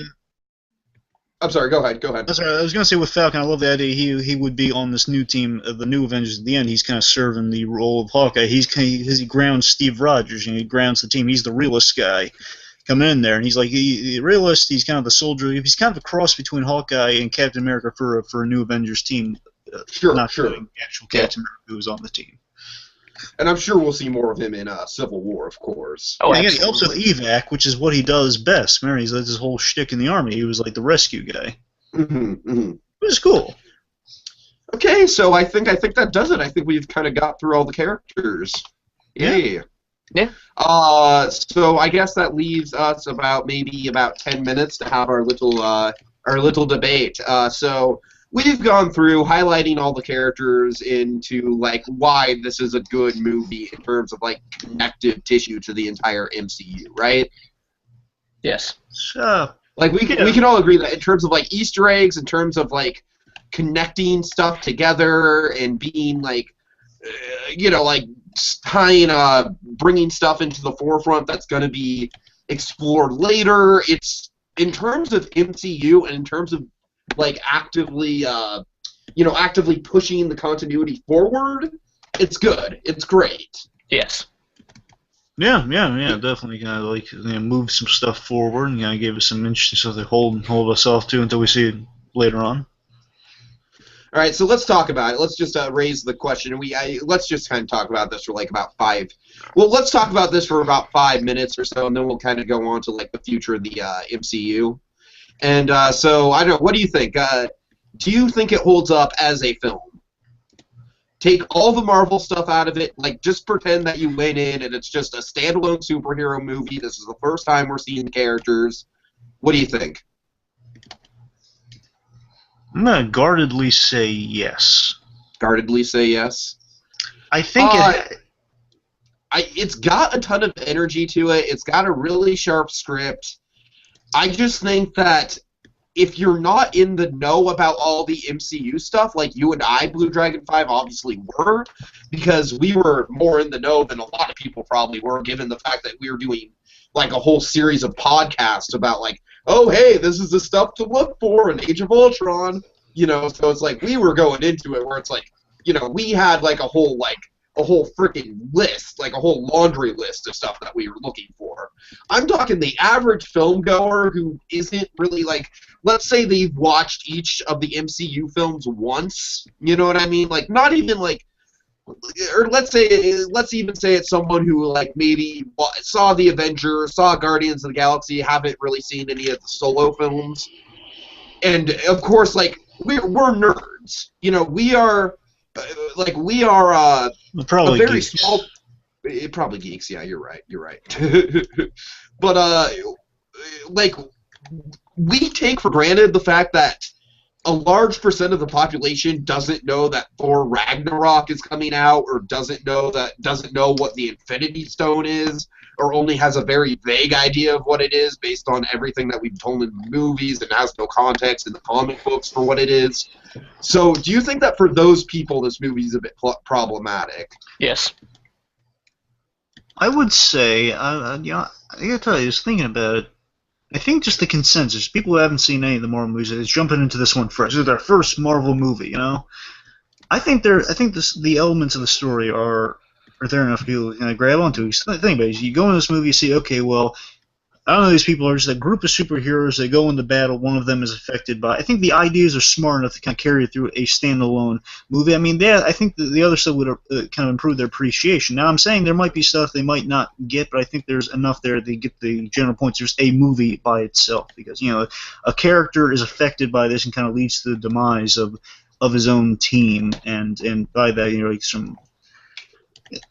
S1: I'm sorry, go ahead.
S2: I'm sorry, I was going to say with Falcon, I love the idea he would be on this new team, the new Avengers at the end. He's kind of serving the role of Hawkeye. He grounds Steve Rogers, he grounds the team. He's the realist guy coming in there, and he's like the realist. He's kind of the soldier. He's kind of a cross between Hawkeye and Captain America for a new Avengers team.
S1: Sure.
S2: The actual Captain America who was on the team.
S1: And I'm sure we'll see more of him in Civil War, of course.
S2: Oh, and again, he helps with evac, which is what he does best. Remember, that's his whole shtick in the army. He was like the rescue guy. It was cool.
S1: Okay, so I think that does it. I think we've kind of got through all the characters. Yay.
S3: Yeah.
S1: So I guess that leaves us about 10 minutes to have our little debate. So we've gone through highlighting all the characters into, like, why this is a good movie in terms of, like, connective tissue to the entire MCU, right?
S3: Yes.
S1: Like, we can all agree that in terms of, like, Easter eggs, in terms of, like, connecting stuff together and being, like, like, bringing stuff into the forefront that's going to be explored later. It's, in terms of MCU and in terms of, like, actively pushing the continuity forward, it's good. It's great.
S3: Yes.
S2: Yeah, definitely kind of like move some stuff forward and gave us some interesting stuff to hold us off to until we see it later on.
S1: All right, so let's talk about it. Let's just raise the question. Let's just kind of talk about this for like about 5. Well, let's talk about this for about 5 minutes or so, and then we'll kind of go on to like the future of the MCU. And so, I don't know, what do you think? Do you think it holds up as a film? Take all the Marvel stuff out of it, like, just pretend that you went in and it's just a standalone superhero movie. This is the first time we're seeing the characters. What do you think?
S2: I'm going to guardedly say yes.
S1: Guardedly say yes?
S2: I think
S1: it's got a ton of energy to it. It's got a really sharp script. I just think that if you're not in the know about all the MCU stuff, like you and I, BlueDragonFive, obviously were, because we were more in the know than a lot of people probably were, given the fact that we were doing like a whole series of podcasts about, like, oh, hey, this is the stuff to look for in Age of Ultron, so it's like we were going into it where it's like, we had like a whole freaking list, like a whole laundry list of stuff that we were looking for. I'm talking the average film goer who isn't really, like, let's say they've watched each of the MCU films once, you know what I mean? Like, not even like, or let's even say it's someone who, like, maybe saw the Avengers, saw Guardians of the Galaxy, haven't really seen any of the solo films. And of course, like, we're nerds. We are
S2: probably
S1: a very
S2: geeks.
S1: small. Probably geeks. Yeah, you're right. But like, we take for granted the fact that a large percent of the population doesn't know that Thor Ragnarok is coming out, or doesn't know what the Infinity Stone is, or only has a very vague idea of what it is based on everything that we've told in movies and has no context in the comic books for what it is. So, do you think that for those people, this movie is a bit problematic?
S3: Yes.
S2: I would say, I gotta tell you, just thinking about it, I think just the consensus, people who haven't seen any of the Marvel movies, is jumping into this one first. This is their first Marvel movie, I think the elements of the story are there enough for people to grab onto. Think about it. You go into this movie, you see, okay, well, I don't know, these people are just a group of superheroes. They go into battle. One of them is affected by. I think the ideas are smart enough to kind of carry it through a standalone movie. I mean, I think the other stuff would kind of improve their appreciation. Now, I'm saying there might be stuff they might not get, but I think there's enough there to get the general point. There's a movie by itself because a character is affected by this and kind of leads to the demise of his own team, and by that, like some.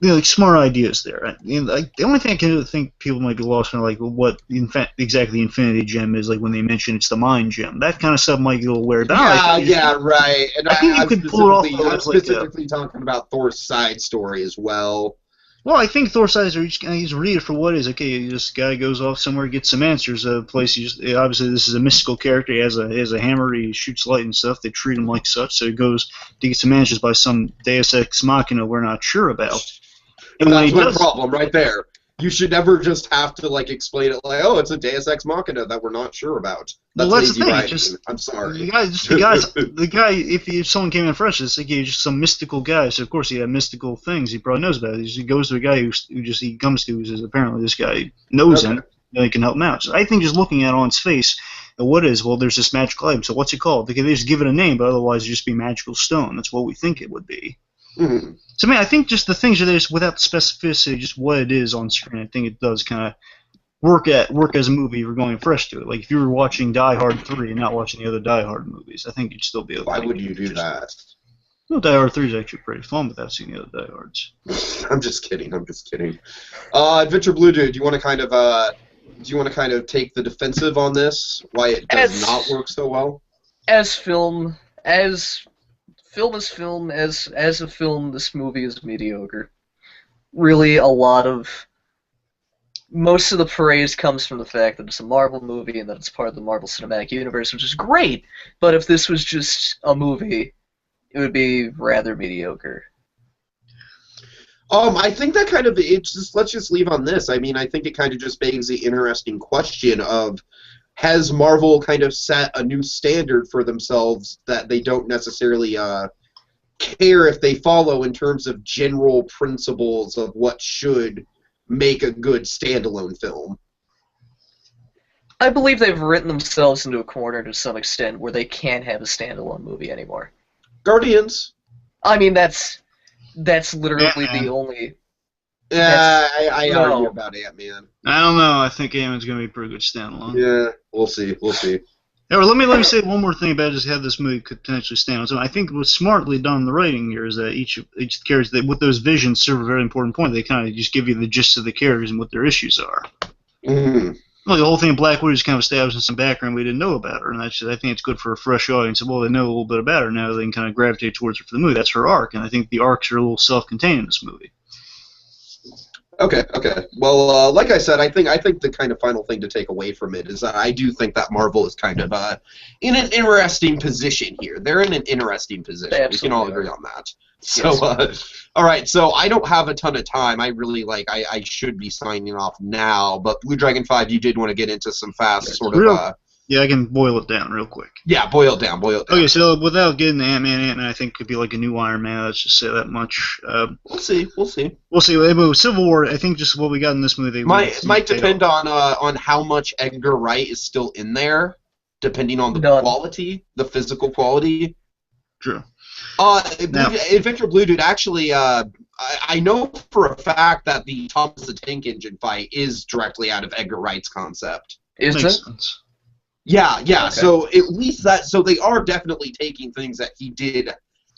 S2: Like smart ideas there. Like the only thing I can think people might be lost in, like what exactly the Infinity Gem is. Like when they mention it's the Mind Gem, that kind of stuff might get a little weird.
S1: Yeah, right. And
S2: I think you could pull it off.
S1: I'm specifically talking about Thor's side story as well.
S2: Well, I think Thor's side story, he's read it for what it is. Okay, this guy goes off somewhere, gets some answers. A place. Obviously, this is a mystical character. He has a hammer. He shoots light and stuff. They treat him like such. So he goes to get some answers by some Deus Ex Machina we're not sure about.
S1: And that's the problem right there. You should never just have to explain it like, oh, it's a Deus Ex Machina that we're not sure about. That's lazy writing. I'm sorry.
S2: The guy, if someone came in fresh, it's like he's just some mystical guy. So of course he had mystical things he probably knows about. He goes to a guy who he comes to who says apparently this guy knows him and he can help him out. So I think just looking at it on its face, what is? Well, there's this magical item. So what's it called? They could just give it a name, but otherwise it'd just be magical stone. That's what we think it would be.
S1: Mm-hmm.
S2: So, I think just the things are there without the specificity, just what it is on screen. I think it does kind of work as a movie if you're going fresh to it. Like if you were watching Die Hard 3 and not watching the other Die Hard movies, I think you'd still be okay.
S1: Why would you do that?
S2: Well, Die Hard 3 is actually pretty fun without seeing the other Die Hards.
S1: I'm just kidding. AdvBlueDude, do you want to kind of take the defensive on this? Why it does not work so well? As a film, this movie is mediocre. Really, most of the praise comes from the fact that it's a Marvel movie and that it's part of the Marvel Cinematic Universe, which is great. But if this was just a movie, it would be rather mediocre. I think that kind of let's just leave on this. I mean, I think it kind of just begs the interesting question of, has Marvel kind of set a new standard for themselves that they don't necessarily care if they follow in terms of general principles of what should make a good standalone film? I believe they've written themselves into a corner to some extent where they can't have a standalone movie anymore. Guardians. I mean, that's literally the only... I argue about Ant-Man.
S2: I don't know. I think Ant-Man's going to be a pretty good standalone.
S1: Yeah, we'll see.
S2: Yeah, well, let me say one more thing about just how this movie could potentially stand on. So I think what's smartly done in the writing here is that each character, with those visions, serve a very important point. They kind of just give you the gist of the characters and what their issues are.
S1: Mm-hmm.
S2: Well, the whole thing of Black Widow is kind of establishing some background we didn't know about her, and I think it's good for a fresh audience. Well, they know a little bit about her now; they can kind of gravitate towards her for the movie. That's her arc, and I think the arcs are a little self-contained in this movie.
S1: Okay. Well, like I said, I think the kind of final thing to take away from it is that I do think that Marvel is kind of in an interesting position here. They're in an interesting position. We can all agree on that. So, all right. So I don't have a ton of time. I really I should be signing off now. But BlueDragonFive, you did want to get into some fast
S2: Yeah, I can boil it down real quick.
S1: Yeah, boil it down.
S2: Okay, so without getting to Ant-Man, I think could be like a new Iron Man. Let's just say that much.
S1: We'll see.
S2: With Civil War, I think just what we got in this movie.
S1: Might depend on how much Edgar Wright is still in there, depending on the quality, the physical quality.
S2: True.
S1: AdvBlueDude, actually, I know for a fact that the Thomas the Tank Engine fight is directly out of Edgar Wright's concept.
S3: Is it?
S2: Makes sense.
S1: Yeah. Okay. So at least so they are definitely taking things that he did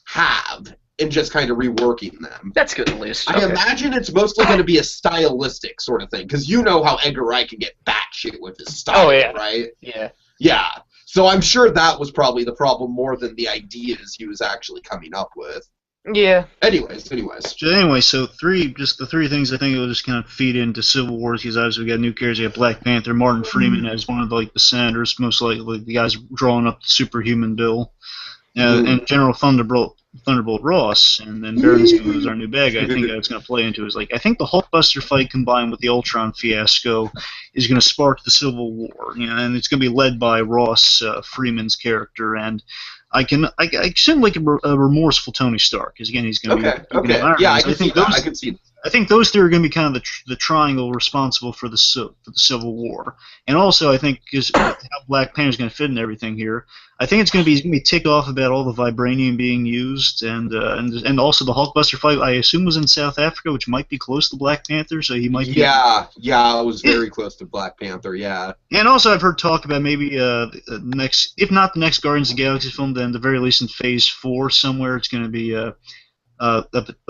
S1: have and just kind of reworking them.
S3: That's good, at least.
S1: I imagine it's mostly going to be a stylistic sort of thing, because you know how Edgar Wright can get batshit with his style, right?
S3: Yeah.
S1: Yeah. So I'm sure that was probably the problem more than the ideas he was actually coming up with.
S3: Yeah.
S1: Anyways.
S2: So the three things I think will just kind of feed into Civil War, because obviously we got new characters. We got Black Panther, Martin Freeman as one of the senators, most likely the guys drawing up the superhuman bill, and General Thunderbolt Ross, and then Baron Zemo is our new bad guy. I think that's going to play into is I think the Hulkbuster fight combined with the Ultron fiasco is going to spark the Civil War, and it's going to be led by Ross Freeman's character, and I assume a remorseful Tony Stark, because again he's going to be
S1: okay. Yeah, I can see that.
S2: I think those three are going to be kind of the triangle responsible for the Civil War, and also I think because how Black Panther's going to fit in everything here, I think it's going to be ticked off about all the vibranium being used, and also the Hulkbuster fight. I assume was in South Africa, which might be close to Black Panther, so he might.
S1: Yeah, it was very close to Black Panther. Yeah.
S2: And also, I've heard talk about maybe next, if not the next Guardians of the Galaxy film, then the very least in Phase 4 somewhere, it's going to be the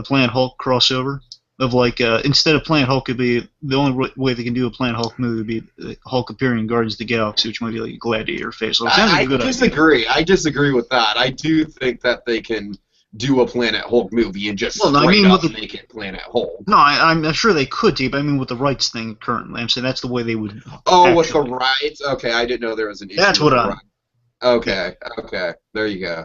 S2: Planet Hulk crossover. Of like instead of Planet Hulk, it'd be the only way they can do a Planet Hulk movie would be Hulk appearing in Guardians of the Galaxy, which might be like a gladiator face. So
S1: I disagree. I disagree with that. I do think that they can do a Planet Hulk movie and just make it Planet Hulk.
S2: No, I'm sure they could, but I mean with the rights thing currently, I'm saying that's the way they would.
S1: Oh, with the rights? Okay, I didn't know there was an issue.
S2: That's what I'm.
S1: Okay, there you go.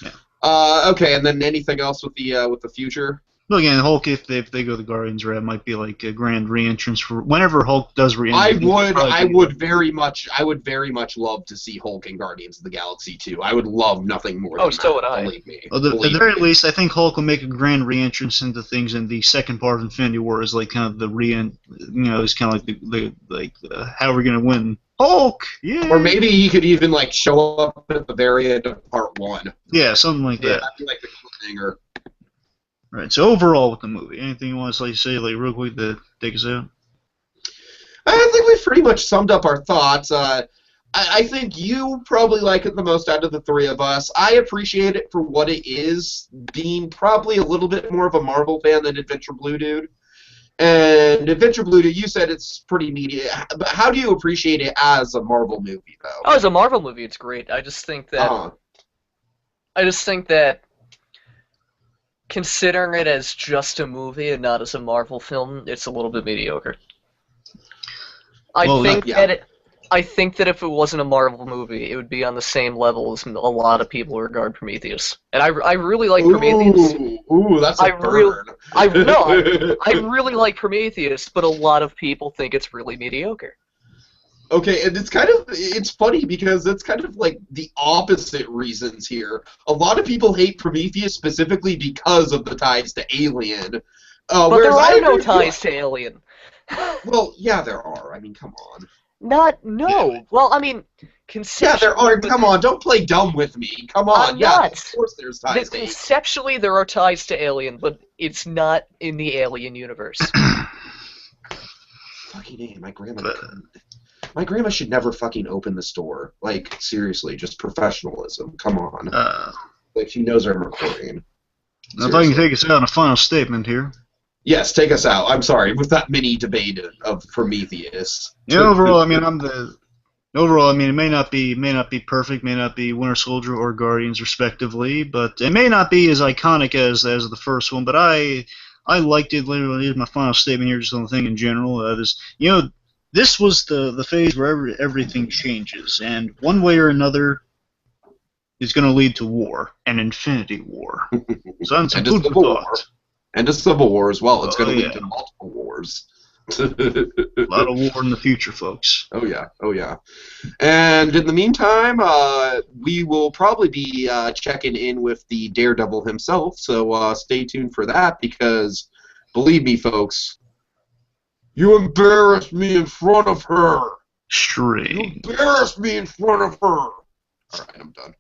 S2: Yeah.
S1: Okay, and then anything else with the future?
S2: Well, again, Hulk, if they go the Guardians route, might be like a grand re-entrance for whenever Hulk does re-entrance.
S1: I would very much love to see Hulk in Guardians of the Galaxy 2. I would love nothing more than
S3: so
S1: that,
S3: would I.
S1: believe me.
S2: Well, at the very least, I think Hulk will make a grand re-entrance into things in the second part of Infinity War is like kind of the it's kind of like the how we're gonna win. Hulk, yeah.
S1: Or maybe he could even like show up at the very end of Part 1.
S2: Yeah, something like that.
S1: That'd be like the cliffhanger.
S2: Right. So overall, with the movie, anything you want to say, like real quick, to take us out?
S1: I think we've pretty much summed up our thoughts. I think you probably like it the most out of the three of us. I appreciate it for what it is, being probably a little bit more of a Marvel fan than AdvBlueDude. And AdvBlueDude, you said it's pretty media. But how do you appreciate it as a Marvel movie, though?
S3: Oh, as a Marvel movie, it's great. I just think that. Considering it as just a movie and not as a Marvel film, it's a little bit mediocre. I think that if it wasn't a Marvel movie, it would be on the same level as a lot of people regard Prometheus. And I really like Prometheus.
S1: Ooh, that's a burn.
S3: I really like Prometheus, but a lot of people think it's really mediocre.
S1: Okay, and it's funny because it's kind of like the opposite reasons here. A lot of people hate Prometheus specifically because of the ties to Alien.
S3: But there are no ties to Alien.
S1: Well, yeah, there are. I mean, come on.
S3: Well, I mean, conceptually...
S1: Yeah, there are. Come on, don't play dumb with me. Come on. Of course there's ties to Alien.
S3: Conceptually, there are ties to Alien, but it's not in the Alien universe.
S1: Fucking A, my grandma should never fucking open the store. Like, seriously, just professionalism. Come on. Like, she knows I'm recording.
S2: Now, if I can take us out on a final statement here.
S1: Yes, take us out. I'm sorry, with that mini debate of Prometheus.
S2: Yeah, overall, I mean, it may not be perfect, may not be Winter Soldier or Guardians, respectively, but it may not be as iconic as the first one. But I liked it. Literally, here's my final statement here, just on the thing in general. This was the phase where everything changes, and one way or another is going to lead to war, an infinity war. So that's some food for thought.
S1: And a civil war as well. It's going to lead to multiple wars.
S2: A lot of war in the future, folks.
S1: Oh yeah. And in the meantime, we will probably be checking in with the Daredevil himself, so stay tuned for that, because, believe me, folks, you embarrassed me in front of her.
S2: Strange.
S1: You embarrassed me in front of her. All right, I'm done.